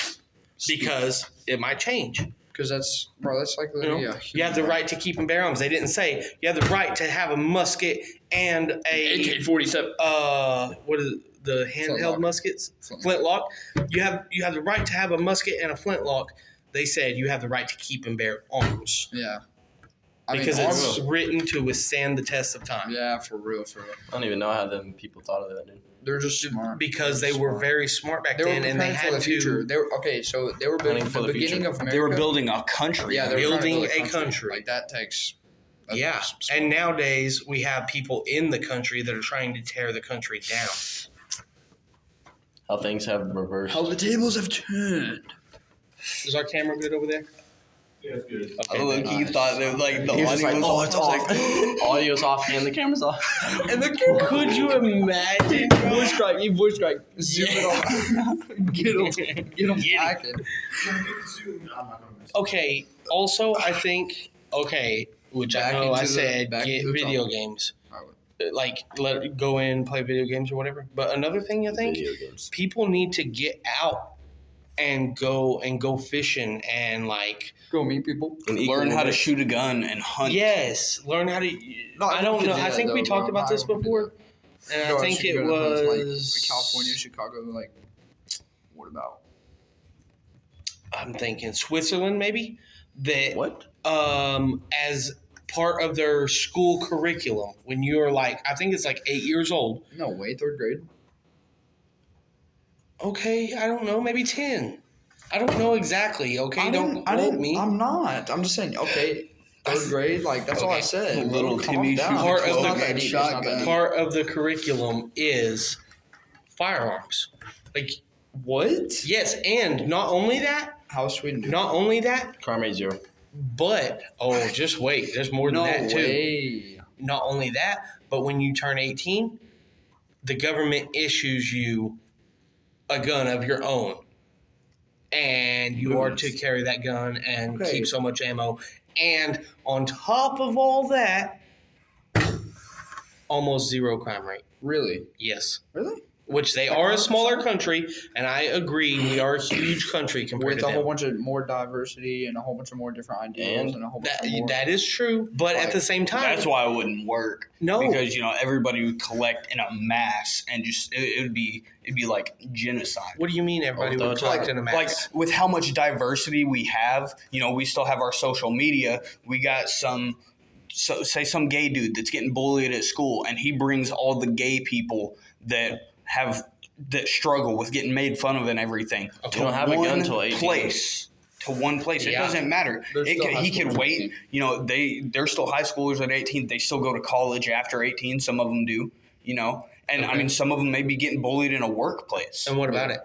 because it might change. Because that's like literally a You have the right to keep and bear arms. They didn't say you have the right to have a musket and a AK-47. what is it, the handheld Flintlock. muskets? Flintlock. You have the right to have a musket and a flintlock. They said you have the right to keep and bear arms. Yeah. Because it's written to withstand the test of time. Yeah, for real. I don't even know how them people thought of that, dude. They're just smart. Because they were very smart back then, and they had for the future. to. They were so they were building for the the beginning future. of America. They were building a country. Yeah, they were building trying to build a country. Like that takes. Yeah, and nowadays we have people in the country that are trying to tear the country down. How things have reversed. How the tables have turned. Is our camera good over there? Yeah, it's good. Okay. Look, he thought that like the He was audio just like, was oh, it's off. Audio's off and the camera's off. And could you imagine? Voice crack, you voice crack. Zoom it on. Get them hacking. I'm not gonna miss. Okay. Also, I think which I Back know I into the- said back get into the video topic. games, like let it go in play video games or whatever. But another thing I think Video games. people need to get out and go fishing and like Go meet people. And learn how to equal- shoot a gun and hunt. yes, learn how to. No, I don't we know. could do I that think we though, talked bro. about this I don't before, and No, I think should it go to hunts, was like California, Chicago. Like, what about? I'm thinking Switzerland, maybe that. What? As part of their school curriculum when you're like, I think it's like 8 years old. No way, 3rd grade. Okay, I don't know, maybe 10. I don't know exactly. Okay, don't quote me. I'm not. I'm just saying. Okay, 3rd grade. Like that's all I Okay. said. Little Calm Timmy down. shooting Part of It's the not that deep. It's not that shotgun. deep. Part of the curriculum is firearms. Like, What? yes, and not only that, How's Sweden do? Crime rate 0. but just wait, there's more than No that too. way. Not only that, but when you turn 18, the government issues you a gun of your own. And you are to carry that gun and Okay. keep so much ammo. And on top of all that, almost 0 crime rate. Really? Yes. Really? Which they are a smaller country, and I agree, we are a huge country compared With to a whole them. bunch of more diversity and a whole bunch of more different ideas and a whole bunch That, of more. that is true, but at Like, the same time, That's why it wouldn't work. No. because everybody would collect in a mass and just it'd be like genocide. what do you mean everybody Oh, would it's collect in a mass? Like with how much diversity we have, we still have our social media. We got say some gay dude that's getting bullied at school, and he brings all the gay people that struggle with getting made fun of and everything Okay. to You don't have a gun one till 18. place. To one place, it Yeah. doesn't matter. They're still high He could schoolers at wait. 18. They're still high schoolers at 18. They still go to college after 18. Some of them do. And I Okay. mean, some of them may be getting bullied in a workplace. And what about it?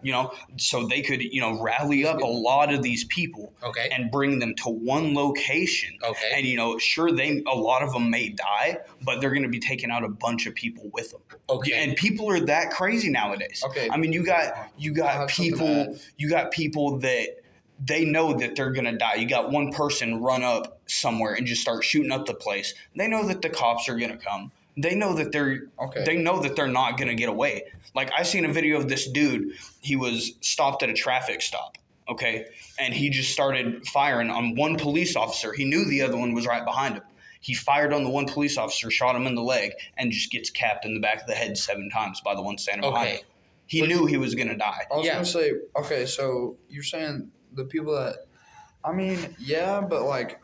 So they could rally up a lot of these people Okay. and bring them to one location. Okay. And sure, a lot of them may die, but they're going to be taking out a bunch of people with them. Okay. And people are that crazy nowadays. Okay. I mean, you got have something to people add. that they know that they're going to die. You got one person run up somewhere and just start shooting up the place. They know that the cops are going to come. They know that they're not going to get away. Like I seen a video of this dude. He was stopped at a traffic stop. Okay. And he just started firing on one police officer. He knew the other one was right behind him. He fired on the one police officer, shot him in the leg, and just gets capped in the back of the head 7 times by the one standing behind Okay. him. He knew he was going to die. I was Yeah. gonna say, okay, so you're saying the people that, I mean, yeah, but like,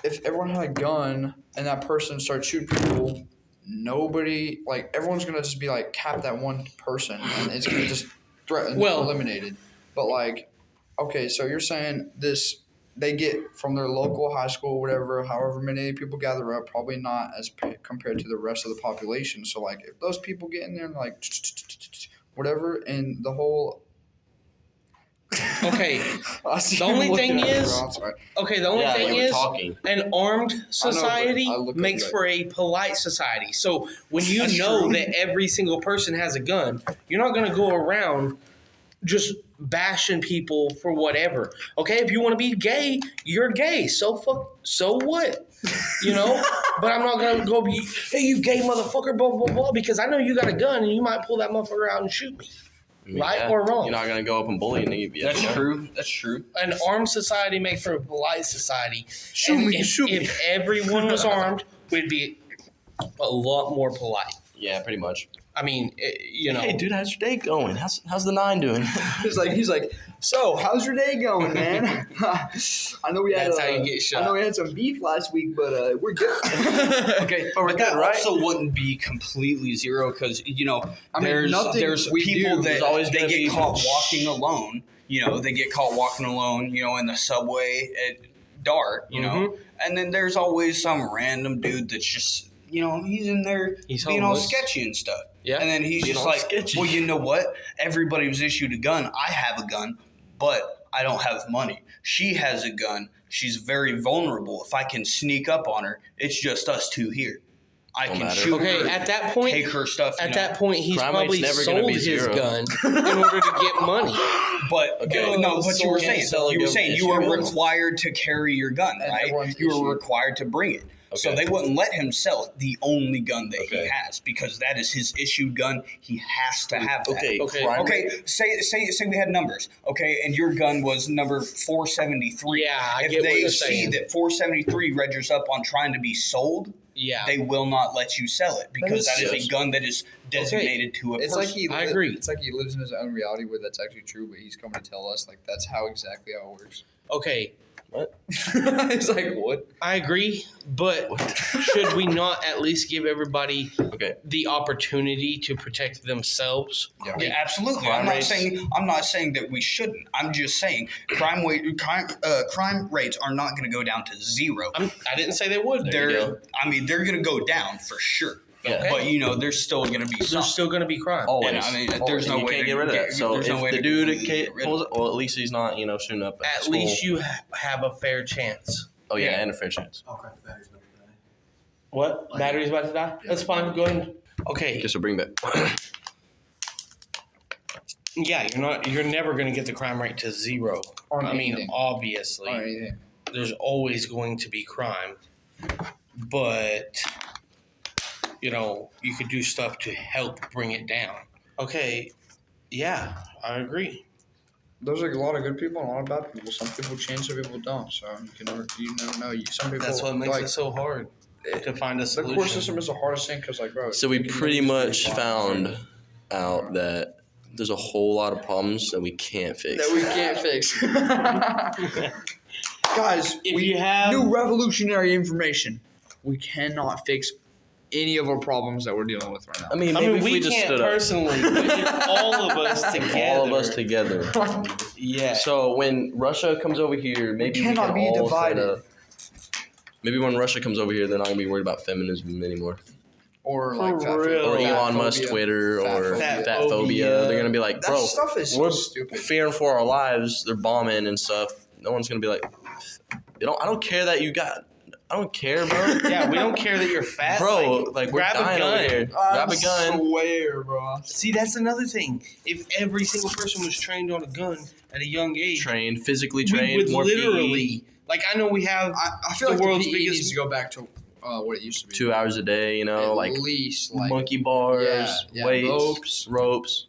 if everyone had a gun and that person starts shooting people, nobody, like, everyone's gonna just be like, cap that one person, and it's gonna just threaten, eliminated. But like, okay, so you're saying this, they get from their local high school, whatever, however many people gather up, probably not as compared to the rest of the population. So like, if those people get in there and like, whatever, and the whole. Okay. I see The him only looking thing at me, is- bro. I'm sorry. Okay, the only thing we're is, talking. an armed society I look up makes like- for a polite society. So when you That's know true. that every single person has a gun, you're not going to go around just bashing people for whatever. Okay, if you want to be gay, you're gay. So what? But I'm not going to go be, hey, you gay motherfucker, blah, blah, blah, because I know you got a gun and you might pull that motherfucker out and shoot me. I mean, Right or wrong? You're not gonna go up and bully a nigga. Yeah, That's true. That's true. An armed society makes for a polite society. Shoot And me, shoot me. if everyone was armed, we'd be a lot more polite. Yeah, pretty much. I mean, you know. Hey, dude, how's your day going? How's the 9 doing? He's like, so how's your day going, man? I know we had That's how you get shot. I know we had some beef last week, but we're good. Okay, we're but that good, right? also wouldn't be completely zero because I mean, nothing there's we people do that is always they gonna get be- caught walking alone. They get caught walking alone. In the subway at dark. Mhm. And then there's always some random dude that's just he's in there He's being all homeless. sketchy and stuff. Yeah. And then he's Being just all like, sketchy. well, you know what? Everybody was issued a gun. I have a gun, but I don't have money. She has a gun. She's very vulnerable. If I can sneak up on her, it's just us two here. I Don't can matter. shoot Okay, her, at that point, take her stuff. at that point, he's Crime rate's probably never gonna sold be his zero. gun in order to get money. But Okay. no, but you were Can't saying sell a you were gun saying with you were issues. required to carry your gun, And right? everyone's You were issued. required to bring it. So Okay. they wouldn't let him sell the only gun that Okay. he has because that is his issued gun. He has to have that. Okay. Okay. crime Okay, rate- say we had numbers, okay, and your gun was number 473. Yeah, I if get what they you're see saying. that 473 registers up on trying to be sold, Yeah. they will not let you sell it because that is Yes. a gun that is designated to a It's person. like I agree. It's like he lives in his own reality where that's actually true, but he's coming to tell us like that's how exactly how it works. Okay, He's like, what? I agree, but should we not at least give everybody Okay. the opportunity to protect themselves? Yeah, absolutely. Crime I'm not rates- saying that we shouldn't. I'm just saying crime rates are not going to go down to zero. I didn't say they would. There you go. They're going to go down for sure. Yeah. But there's still going to be some. There's still going to be crime. Always. And, there's And no you way can't to get rid of that. So there's no way if the to dude completely get rid of pulls it, well, at least he's not, shooting up at At school. least you have a fair chance. Oh yeah, Yeah. and a fair chance. Oh crap, the battery's about to die. What? Battery's about to die? That's fine. Go ahead. Okay. Guess we'll bring back. Yeah, you're never going to get the crime rate to zero. On I mean, anything. obviously, On anything. there's always going to be crime, but you could do stuff to help bring it down. Okay, yeah, I agree. There's like a lot of good people and a lot of bad people. Some people change, some people don't. So you never know. Some people. That's what makes like, it so hard to find a the solution. court system is the hardest thing because, like, bro. So we you can pretty never much just be found out that there's a whole lot of problems that we can't fix. that we can't fix. Guys, If you have new revolutionary information. We cannot fix any of our problems that we're dealing with right now. I mean, maybe if we we just can't stood up, personally, but if all of us together. all of us together. Yeah. So when Russia comes over here, maybe we cannot can be all divided. set up. Maybe when Russia comes over here, they're not gonna be worried about feminism anymore, Or like For real. or Fat Elon Musk Twitter, or Fat fat phobia. phobia. They're gonna be like, That bro, stuff is so we're stupid. fearing for our lives. They're bombing and stuff. No one's gonna be like, I don't care that you got. I don't care, bro. Yeah, we don't care that you're fat. Bro, like we're grab a dying gun. over here. Grab a gun. Swear, bro. See, that's another thing. If every single person was trained on a gun at a young age, Trained, physically we trained, would more literally. Like, I know we have. I feel The like world's the PE biggest- needs to go back to what it used to be. 2 hours a day. At Like least like monkey bars, yeah, weights, ropes.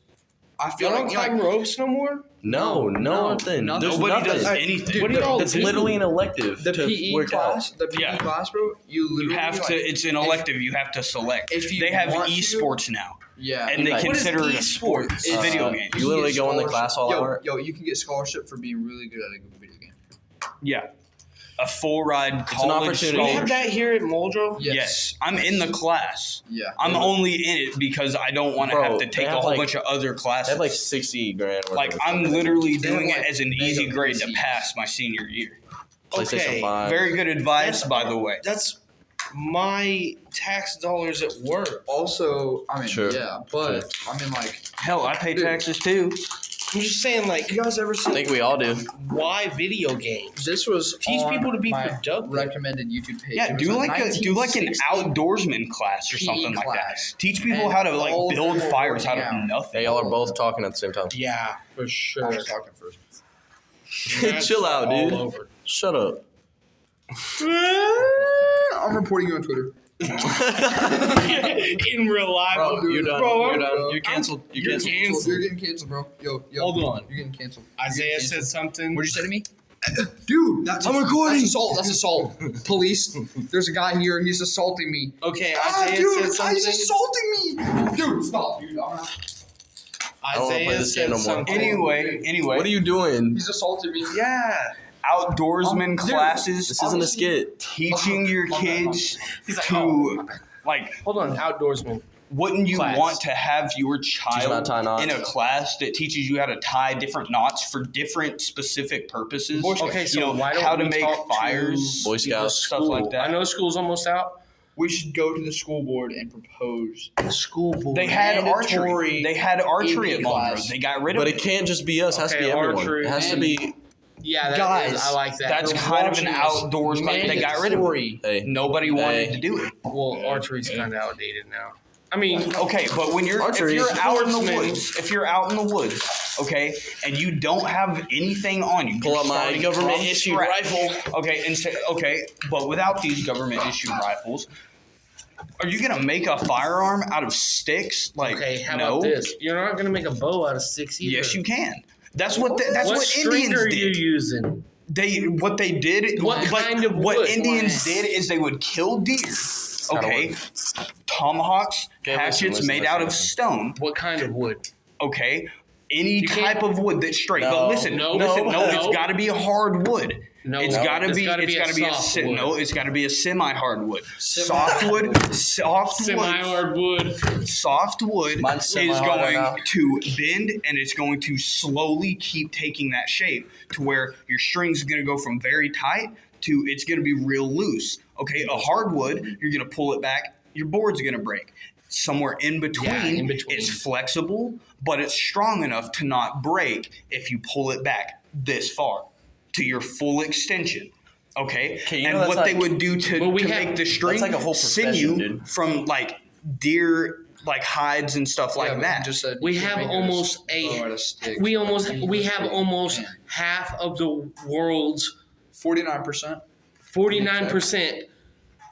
I feel Y'all don't like climb ropes no more? No, nothing. nothing. There's Nobody nothing. does Hey, anything. dude, What do y'all That's do? literally an elective the to PE work class, out. the PE Yeah. class, bro. You You literally have to. like, It's an elective. You have to select. if you They have want to- esports now, yeah. and they Like- What is consider it a sport. esports? It's video games. You literally get go in the scholarship. class all hour. Yo, you can get scholarship for being really good at a video game. Yeah, a full ride an college opportunity. We have scholarship. that here at Muldrow. Yes, I'm in the class. Yeah. I'm only in it because I don't want to Bro, have to they take a have, whole like- bunch of other They classes. have like 60 grand. worth Like of I'm stuff. literally They have, doing it like, as an mega easy grade to PCs. pass my senior year. PlayStation Okay, 5. Very good advice, That's- by the way. That's my tax dollars at work. Also, I mean, Sure. yeah, but I mean, like, Hell, I pay Dude. taxes too. I'm just saying, like, you guys ever I seen? think we all do. why video games? This was Teach on people to be my productive. recommended YouTube page. Yeah, It do was a like an 1960 outdoorsman class or PE something like class. that. Teach people And how to like all of build them were fires out working of out. nothing. Hey, y'all are both talking at the same time. Yeah, for I sure. was talking first. Chill out, All dude. over. Shut up. I'm reporting you on Twitter. In real life. Bro, you're done. Bro, You're done. You're canceled. You're canceled. You're getting canceled, bro. Yo. Hold on. You're getting canceled. Isaiah said something. What'd you say to me? Dude, I'm recording. That's assault. Police. There's a guy here. He's assaulting me. Okay, Isaiah said something. He's assaulting me. Dude, stop, dude. I don't wanna play this game no more. Anyway. What are you doing? He's assaulting me. Yeah. Outdoorsman Dude, classes. This isn't a skit. Teaching your kids He's like, to like. hold on, outdoorsman. Wouldn't you Class. want to have your Teach them how to child tie knots. in a class that teaches you how to tie different knots for different specific purposes? Okay, so you know, why don't how to we make talk to fires, Boy the Scouts. stuff like school? that. I know school's almost out. We should go to the school board and propose. The school board. They had archery. Mandatory They had archery at evening Monroe. class. They got rid of But it. it can't just be us. It has to Okay, be everyone. archery It has to and- be. Yeah, Guys, I like that. That's They're kind of an watching us. outdoors class. They got rid of it. Mandatory. Hey. Nobody wanted to do it. well, archery's kind of outdated now. I mean, Okay, but when you're Archery if you're is out in the sportsman. woods, okay, and you don't have anything on you, Pull you're out my starting government from issued scratch. rifle. Okay, but without these government issued rifles, are you gonna make a firearm out of sticks? Like, okay, how no. about this? You're not gonna make a bow out of sticks either. Yes, you can. That's what what string Indians are you did. using? What they did. What kind of what wood? Indians did is they would kill deer. Okay, tomahawks, Okay, hatchets listen, made out of listen. stone. What kind of wood? Okay, any You can't- type of wood that's straight. No, But listen, no, no, it's no. got to be a hard wood. No, It's no, gotta be. gotta It's gotta be a soft si- wood. no. It's got to be a semi-hard wood. Soft wood. Semi-hard wood. Soft wood Mine's is semi-hard right going now. to bend, and it's going to slowly keep taking that shape to where your string's going to go from very tight to it's going to be real loose. Okay, a hardwood, you're going to pull it back, your board's going to break. Somewhere in between, Yeah, in between. it's flexible, but it's strong enough to not break if you pull it back this far to your full extension. Okay, Okay, you and know that's what they like- would do to, Well, we to have- make the string like a whole sinew profession, dude. from like deer, like hides and stuff like that. Just said We you have make almost bow a. out of sticks. We have almost half of the world's 49%. 49%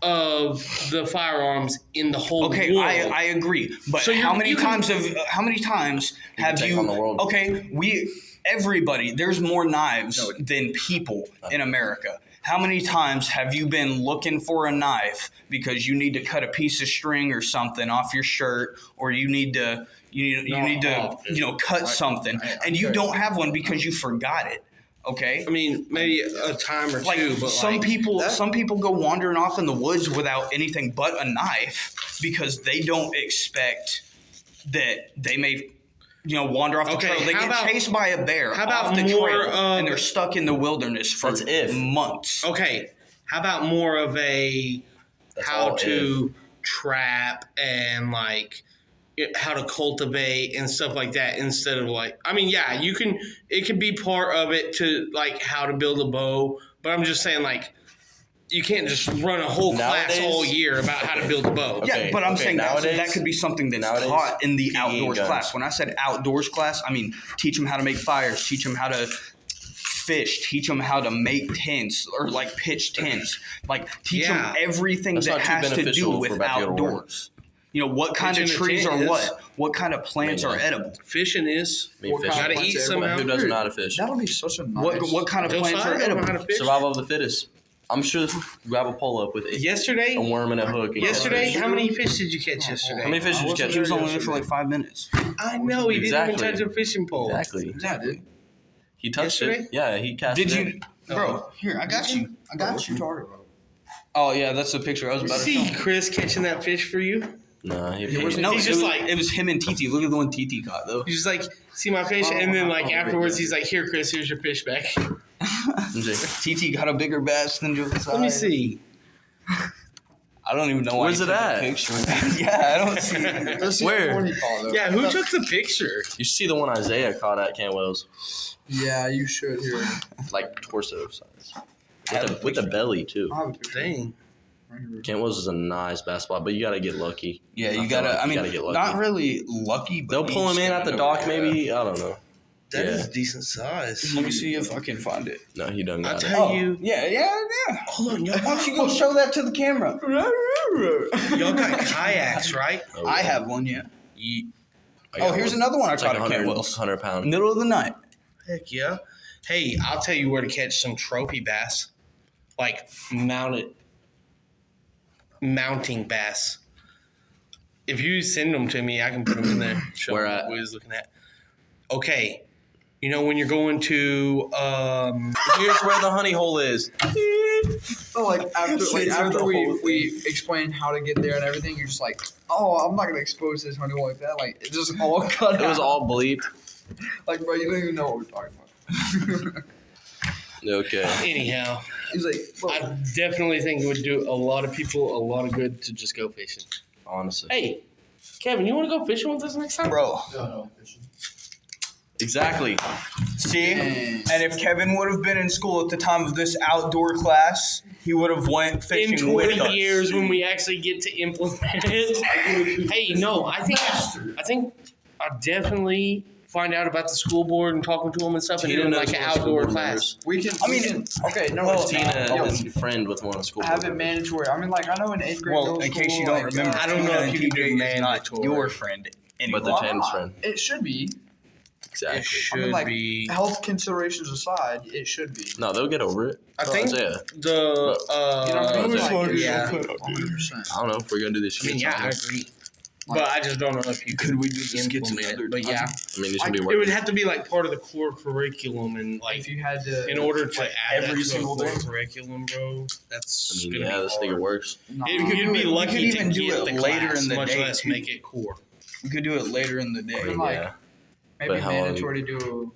of the firearms in the whole Okay, world. I agree, but So how you many can- times have take you? on the world. Okay, everybody. There's more knives No. than people in America. How many times have you been looking for a knife because you need to cut a piece of string or something off your shirt, or you need to cut something, and you don't have one because you forgot it? Okay. I mean, maybe a time or Like two, but some like, people go wandering off in the woods without anything but a knife because they don't expect that they may wander off the Okay, trail. They how get about- chased by a bear how about off the more trail of- and they're stuck in the wilderness for That's if. months. okay, how about more of a That's how all to trap and like how to cultivate and stuff like that instead of like, I mean, yeah, it can be part of it to like how to build a bow, but I'm just saying like you can't just run a whole class Nowadays- all year about how to build a bow. Yeah, Okay, but I'm okay, saying that nowadays- could be something that's nowadays, taught in the PE outdoors guns. class. When I said outdoors class, I mean teach them how to make fires, teach them how to fish, teach them how to make tents or like pitch tents, like teach Yeah. them everything That's that not too has to do beneficial if with we're about to go to war. outdoors. You know, what kind of Pitching a trees tent are is- what kind of plants I mean, are edible, Fishing is. I mean, What fishing. kind Gotta of eat plants somehow. Who doesn't know how to fish? That'll be such a nice. what kind of plants Josiah are don't know edible. how to fish. Survival of the fittest. I'm sure grab a pole up with a Yesterday, worm and a hook. And yesterday, catch how many fish did you catch fish. yesterday? How many fish did you catch? He was only there for like 5 minutes. I know he didn't Exactly. even touch a fishing pole. Exactly. Yeah, dude. He touched Yesterday? it. Yeah, he cast Did it. you, bro? Here, I got you. I got you. Talking about. Oh yeah, that's the picture I was about to show. See Chris catching that fish for you. Nah, he No, He's it just was, like- it was him and TT. Look at the one TT caught though. He's just like, see my fish, and then like afterwards, he's like, here, Chris, here's your fish back. TT got a bigger bass than Josiah. Let me see. I don't even know why. Where's he it took the at? Picture. Yeah, I don't see it. Let's see Where? how corny Paul, though. Yeah, who took the picture? You see the one Isaiah caught at Camp Wells, Yeah, you should here. like torso size, with the belly too. I'll have a picture. Dang. Right here. Camp Wells is a nice bass spot, but you gotta get lucky. Yeah, I you feel gotta. like I you mean, gotta get lucky. not really lucky. But They'll you pull him just in gotta at the know dock, where they're maybe. I don't know. That is Yeah. decent size. Let me see if I can find it. No, he done I'll got it. tell you. Yeah. Hold on, y'all. Why don't you go show that to the camera? Y'all got kayaks, right? Oh, I yeah. have one, yeah. I got Here's one. another one I It's caught like at 100, Kent Wells. 100 pound. Middle of the night. Heck yeah. Hey, I'll tell you where to catch some trophy bass. Like mounting bass. If you send them to me, I can put them in there. Show Where them at? what we was looking at. Okay. You know when you're going to Here's where the honey hole is. So like Sits with the whole we explain how to get there and everything, you're just like, oh, I'm not gonna expose this honey hole like that. Like it just all cut out. It was all bleeped. Like, bro, you don't even know what we're talking about. Okay. anyhow. He's like, bro, I definitely think it would do a lot of people a lot of good to just go fishing. Honestly. Hey, Kevin, you want to go fishing with us next time? Bro. Exactly. See? Dang. And if Kevin would have been in school at the time of this outdoor class, he would have went In fishing with 20 us. years when we actually get to implement it. Hey, no, I think I definitely find out about the school board and talking to them and stuff and Tina doing knows like an one of the school outdoor board class. we can. I mean, we can, okay, no, well, it's Tina not. is a friend with one of the school Have board it members. mandatory. I mean, like I know in 8th grade. Well, middle in case school, you don't like, remember, I don't know Tina if and you can do TJ is not mandatory. your friend anymore. But they're Tan's friend. It should be. Exactly. It should I mean, like be. health considerations aside, it should be. No, they'll get over it. I think Yeah. the You know what I mean? Like, yeah. 100%. I don't know if we're gonna do this. I mean, yeah, I agree. But I just don't know if you Could we do the skits implement another it. But time? yeah, I mean, it's gonna be it work. would have to be like part of the core curriculum and like If you had to, in order to add every that to single a core day? curriculum, bro. That's I mean, gonna yeah, be this hard. thing works. no, You'd be do it- we lucky could to even do get it the later class, in the much day, less too. make it core. We could do it later in the day. I mean, like, yeah. maybe But how long mandatory to do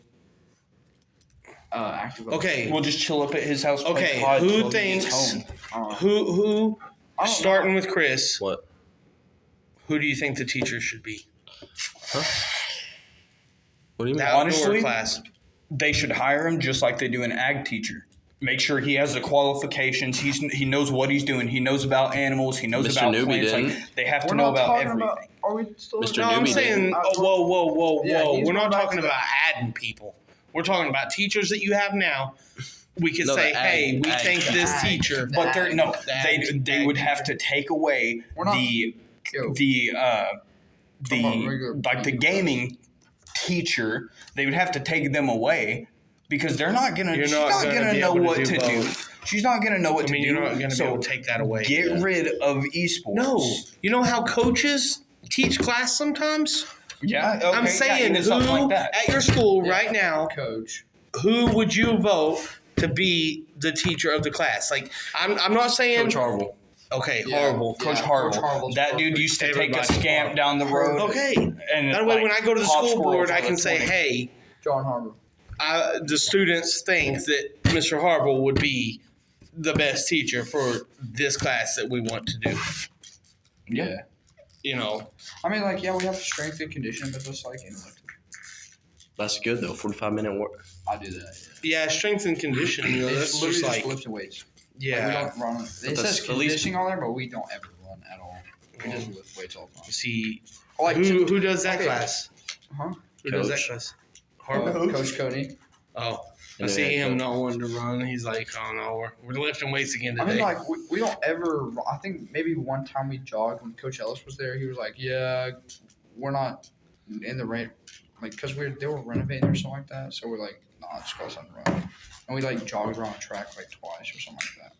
active. Okay, We'll just chill up at his house. Play Okay, COD who till he thinks- gets home. who I don't starting with Chris? What? Who do you think the teacher should be? What do you The mean? outdoor Honestly, class. They should hire him just like they do an ag teacher. Make sure he has the qualifications. He knows what he's doing. He knows about animals. He knows Mr. about Newbie plants. didn't. Like, they have We're to know not about talking everything. about. Are we still? Mr. No, I'm Newbie saying, whoa. Yeah, he's We're not going back talking to about adding people. We're talking about teachers that you have now. We can No, say, the ag- hey, we ag- think the this ag. teacher. But they're no, The ag- they would have to take away We're not- the Yo, the Talking about regular like the gaming teacher. They would have to take them away because they're not gonna. You're She's not not gonna gonna be know able to what do to do. both. She's not gonna know what I mean, to you're do. not going to so be able to take that away. get rid of esports. No. You know how coaches teach class sometimes? Yeah, okay, I'm saying, even something who like that. at your school right now, coach. who would you vote to be the teacher of the class? Like, I'm not saying. Coach Harville. Okay, Yeah. horrible. Coach Yeah, Harville. Coach Harville's That dude perfect. used to Favorite take a by scamp far. down the road. Okay. And That way, when I go to the pop school squirrel board, for I the can say, 20. hey, John Harbour. the students think that Mr. Harville would be the best teacher for this class that we want to do. Yeah. You know, I mean, like, yeah, we have strength and conditioning, but just like, That's good though. 45-minute work. I do that. yeah, strength and conditioning. You know, It's that's literally just just like, lifting weights. yeah. Like, we don't run. It that's says at least- conditioning on there, but we don't ever run at all. We just lift weights all the time. See, Like, who does that okay. class? Huh? Who does that Coach. class? Harville. Coach Cody. Oh, I And see then him coach. not wanting to run. He's like, oh no, we're lifting weights again I today. mean, like, we don't ever. I think maybe one time we jogged when Coach Ellis was there. He was like, "Yeah, we're not in the right, like, because they were renovating or something like that." So we're like, "Nah, just go outside and run." And we like jogged around a track like twice or something like that.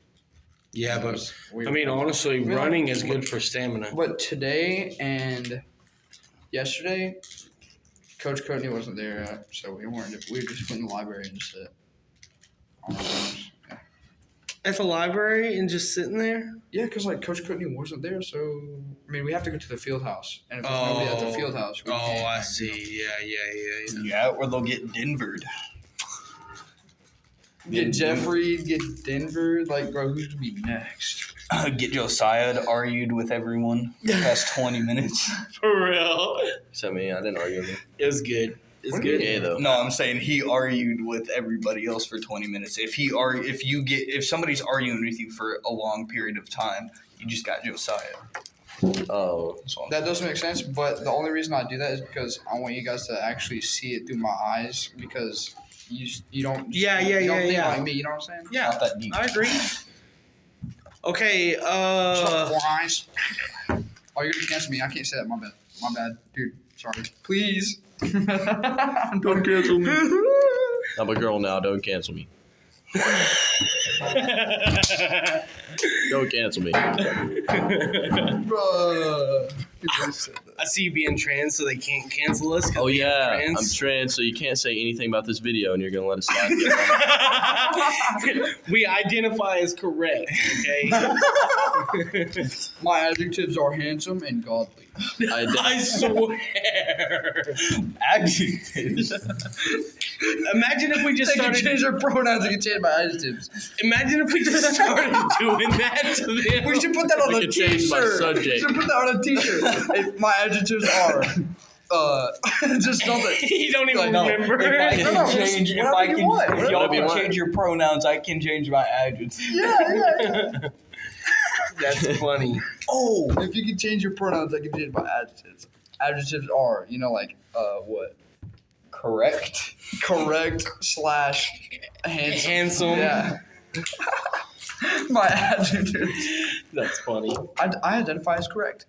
yeah, It but was weird. I mean, honestly, We like- running is good for stamina. But today and yesterday, Coach Cody wasn't there yet, so we weren't. We were just in the library and just sit. On our phones. Yeah. At the library and just sitting there. Yeah, because like Coach Cody wasn't there, so I mean we have to go to the field house, and if there's nobody at the Oh. field house, we Oh, can't, I like, see. Yeah. Yeah, or they'll get Denvered. Get Jeffrey, get Denver, like bro, who's gonna be next? Get Josiah argued with everyone the past 20 minutes. For real. Except me, I didn't argue with him. It was good. It's What do good. Yeah, though. No, I'm saying he argued with everybody else for 20 minutes. If somebody's arguing with you for a long period of time, you just got Josiah. Oh, That's all I'm That does make sense, but the only reason I do that is because I want you guys to actually see it through my eyes because you don't Yeah, you don't think yeah. like me, you know what I'm saying? Yeah, Not that deep. I agree. Okay. Shut up, Four Eyes. Oh, you're gonna cancel me. I can't say that. My bad, dude. Sorry. Please. Don't cancel me. I'm a girl now. Don't cancel me. Don't cancel me. Bruh. I see you being trans, so they can't cancel us. 'cause Oh we have yeah, trans. I'm trans, so you can't say anything about this video, and you're gonna let us slide. We identify as correct. Okay. My adjectives are handsome and godly. I swear. Adjectives. Imagine if we just They can started. change their pronouns. They can change my adjectives. Imagine if we just started doing that to them. We should put that on We a could change my t-shirt. subject. We should put that on a t-shirt. If my adjectives are, just something. You don't even Like, no, remember. If I No, can no, change, if whatever I you can, want, if whatever y'all you can want. change your pronouns, I can change my adjectives. Yeah. That's funny. Oh, If you can change your pronouns, I can change my adjectives. Adjectives are, what? correct. Correct / handsome. Handsome. Yeah. My adjectives. That's funny. I identify as correct.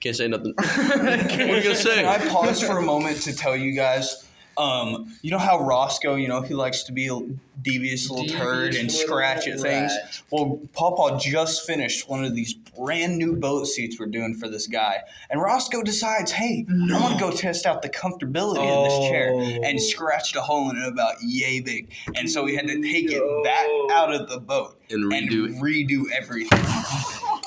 Can't say nothing. What are you gonna say? Can I pause for a moment to tell you guys? You know how Roscoe, he likes to be a devious little turd and Devious scratch at little things. rat. Well, Pawpaw just finished one of these brand new boat seats we're doing for this guy, and Roscoe decides, hey, I want to go test out the comfortability of this chair, and scratched a hole in it about yay big, and so we had to take it back out of the boat And redo it. everything.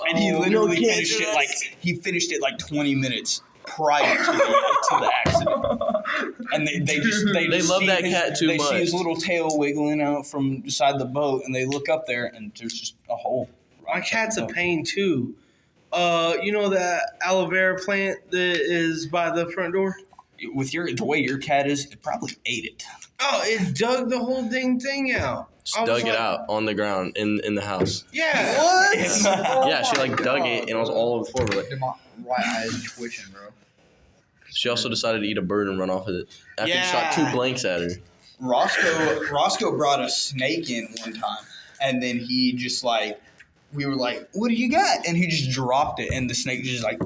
And he literally finished it like 20 minutes prior to the accident. And they just love see that cat too They see his much. little tail wiggling out from beside the boat, and they look up there, and there's just a hole. My cat's a pain too. You know that aloe vera plant that is by the front door? With the way your cat is, it probably ate it. Oh, it dug the whole dang thing out. Just I was dug it like, out on the ground in the house. Yeah. What? Yeah, she dug it and it was all over the floor. But Dude, my right eye is twitching, bro. she also decided to eat a bird and run off with it after he shot Yeah. 2 blanks at her. Roscoe brought a snake in one time, and then he just we were like, "What do you got?" And he just dropped it, and the snake just like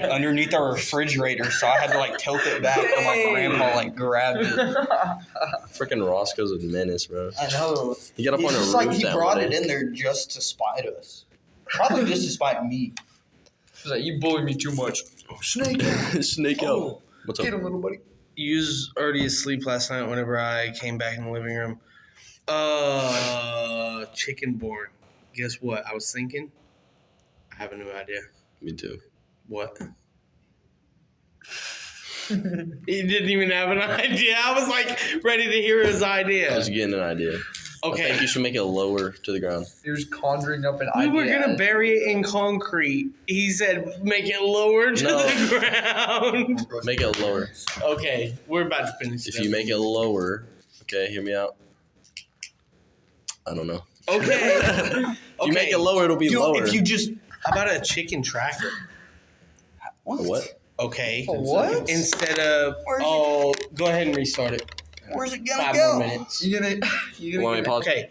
underneath our refrigerator. So I had to tilt it back, and my grandpa grabbed it. Freaking Roscoe's a menace, bro. I know. He got up on a It's roof he that brought one it day. in there just to spite us. Probably just to spite me. He's like, you bully me too much. Snake. Snake out. Oh, What's Get up? him, little buddy. you was already asleep last night whenever I came back in the living room. Chicken born. Guess what? I was thinking. I have a new idea. Me too. What? He didn't even have an idea. I was ready to hear his I idea. was getting an idea. I think Okay. you should make it lower to the ground. He was conjuring up an We idea. were going to bury it in concrete. He said, make it lower to No. the ground. Make it lower. Okay. We're about to finish If this. you make it lower, okay, hear me out. I don't know. Okay. If you make it lower, it'll be lower. If you just How about a chicken tracker? A what? Okay. What? Instead of, go ahead and restart it. where's it gonna 5 go? more minutes. You gonna Want me to pause? Okay.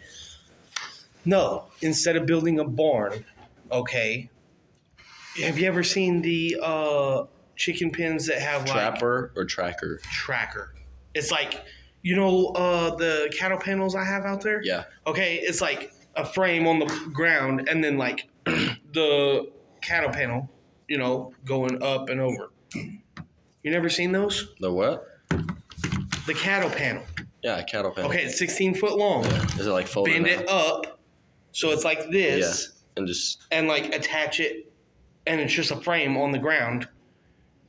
No, instead of building a barn, okay. Have you ever seen the chicken pens that have Trapper or tracker? tracker? It's the cattle panels I have out there? Yeah. Okay, it's like a frame on the ground and then the cattle panel, going up and over. You never seen those? The what? The cattle panel. Yeah, cattle panel. Okay, it's 16 foot long. Is it folded Bend out? it up so it's like this. And just And attach it, and it's just a frame on the ground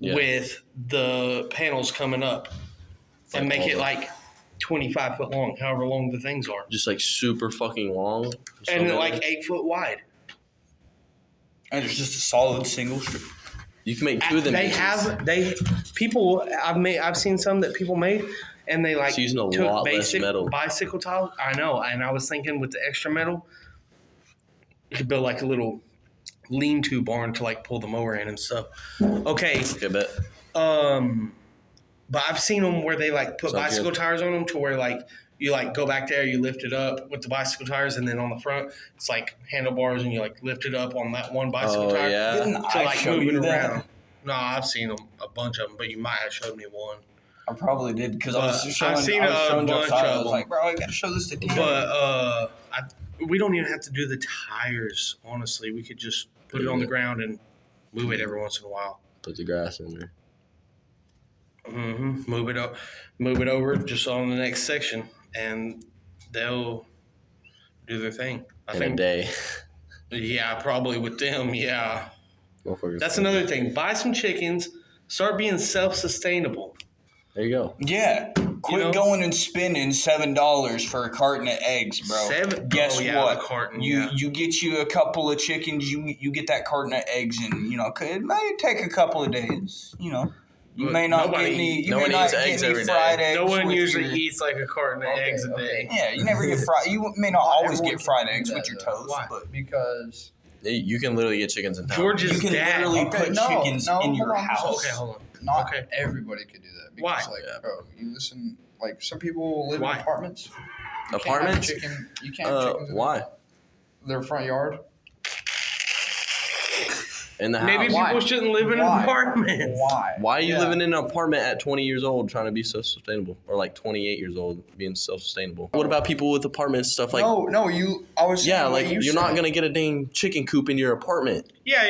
with the panels coming up, and make it 25 foot long, however long the things are, just super fucking long. and So 8 foot wide. And it's just a solid single strip. you can make 2 of them. They pieces. I've seen some that people made, and they It's using a took lot less basic metal. bicycle tile. I know, and I was thinking with the extra metal, you could build a little lean-to barn to pull the mower in and stuff. Okay. Okay, bet. But I've seen them where they put Sounds bicycle good. tires on them to where you like go back there, you lift it up with the bicycle tires, and then on the front it's like handlebars, and you like lift it up on that one bicycle tire Didn't to I like show move it you that? around. No, I've seen them, a bunch of them, but you might have showed me one. I probably did because I was But showing. I've seen I was a showing bunch Josiah. I of was them. like, bro, I gotta show this to Dan. But we don't even have to do the tires. Honestly, we could just put it on the ground and move it every once in a while. Put the grass in there. Move it up, move it over just on the next section, and they'll do their thing. I In think. a day. Yeah, probably with them. Yeah, Motherfuckers. that's another thing. Buy some chickens. Start being self-sustainable. There you go. Yeah. Quit know? going and spending $7 for a carton of eggs, bro. Guess what? The carton, You get you a couple of chickens. You get that carton of eggs, and it may take a couple of days. You But may not nobody- get any. You no may one not eats get eggs any every day. fried eggs. No one with usually your- eats like a carton of eggs a day. Yeah, you never get fried. You may not always everyone get can fried do eggs that, with your though. toast, Why? but Because You can literally get chickens in town. George's you can dad. literally Okay, put no, chickens no, in hold your on. house. Okay, hold on. not Okay. everybody could do that. Why? Because, like, Yeah. bro, you listen. Like, some people live Why? in apartments. You Apartments? Can't have chicken. You can't have chickens in Why? their front yard. In the house. Maybe Why? people shouldn't live in Why? apartments. Why? Why are you Yeah. living in an apartment at 20 years old trying to be self-sustainable? Or like 28 years old being self-sustainable? What about people with apartments, stuff like... No. I was. yeah, saying what like you you're not said. going to get a dang chicken coop in your apartment. Yeah.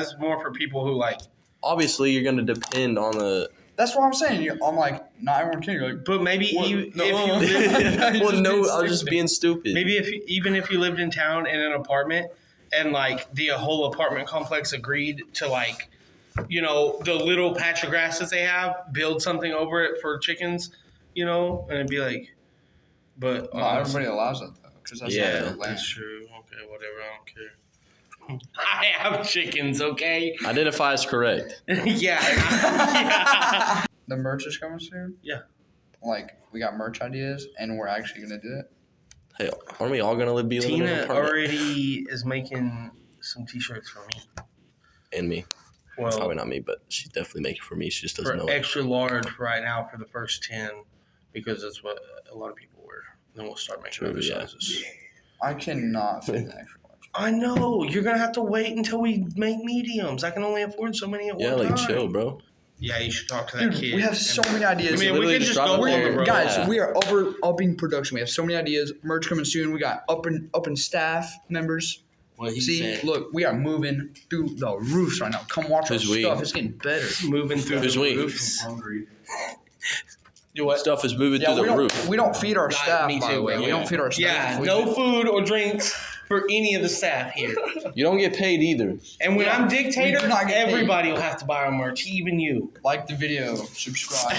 It's more for people who like. Obviously, you're going to depend on the... That's what I'm saying. I'm like, not everyone can. You're like, But maybe What? if No. you lived, well, no, I was just being stupid. Maybe even if you lived in town in an apartment and like the whole apartment complex agreed to like, the little patch of grass that they have, build something over it for chickens, and it'd be like, but not everybody allows that though, because that's Yeah, not their land. that's true. Okay, whatever. I don't care. I have chickens. Okay. Identify as correct. Yeah. The merch is coming soon. Yeah. Like, we got merch ideas, and we're actually gonna do it. Hey, aren't we all going to be living in an Tina apartment? already is making some T-shirts for me. And me. Well, Probably not me, but she's definitely making it for me. She just doesn't for know it. extra large right now for the first 10 because that's what a lot of people wear. Then we'll start making True, other yeah. sizes. I cannot fit the extra large. I know. You're going to have to wait until we make mediums. I can only afford so many at Yeah, one like time. chill, bro. Yeah, you should talk to that Dude, kid. we have so many I ideas. mean, we Literally could just just go drive on up the there. road. Guys, Yeah. we are upping production. We have so many ideas. Merch coming soon. We got up and staff members. What he See, said. look, we are moving through the roofs right now. Come watch our Who's we? stuff. It's getting better. Moving through Who's the we? roofs. Hungry. Do what? Stuff is moving Yeah, through we the don't, roof. we don't feed our staff, me by too, the way. bro. We don't feed our staff. Yeah, We no just- food or drinks for any of the staff here. You don't get paid either. And when Yeah, I'm we dictator, do not get paid. everybody will have to buy our merch, even you. Like the video, subscribe.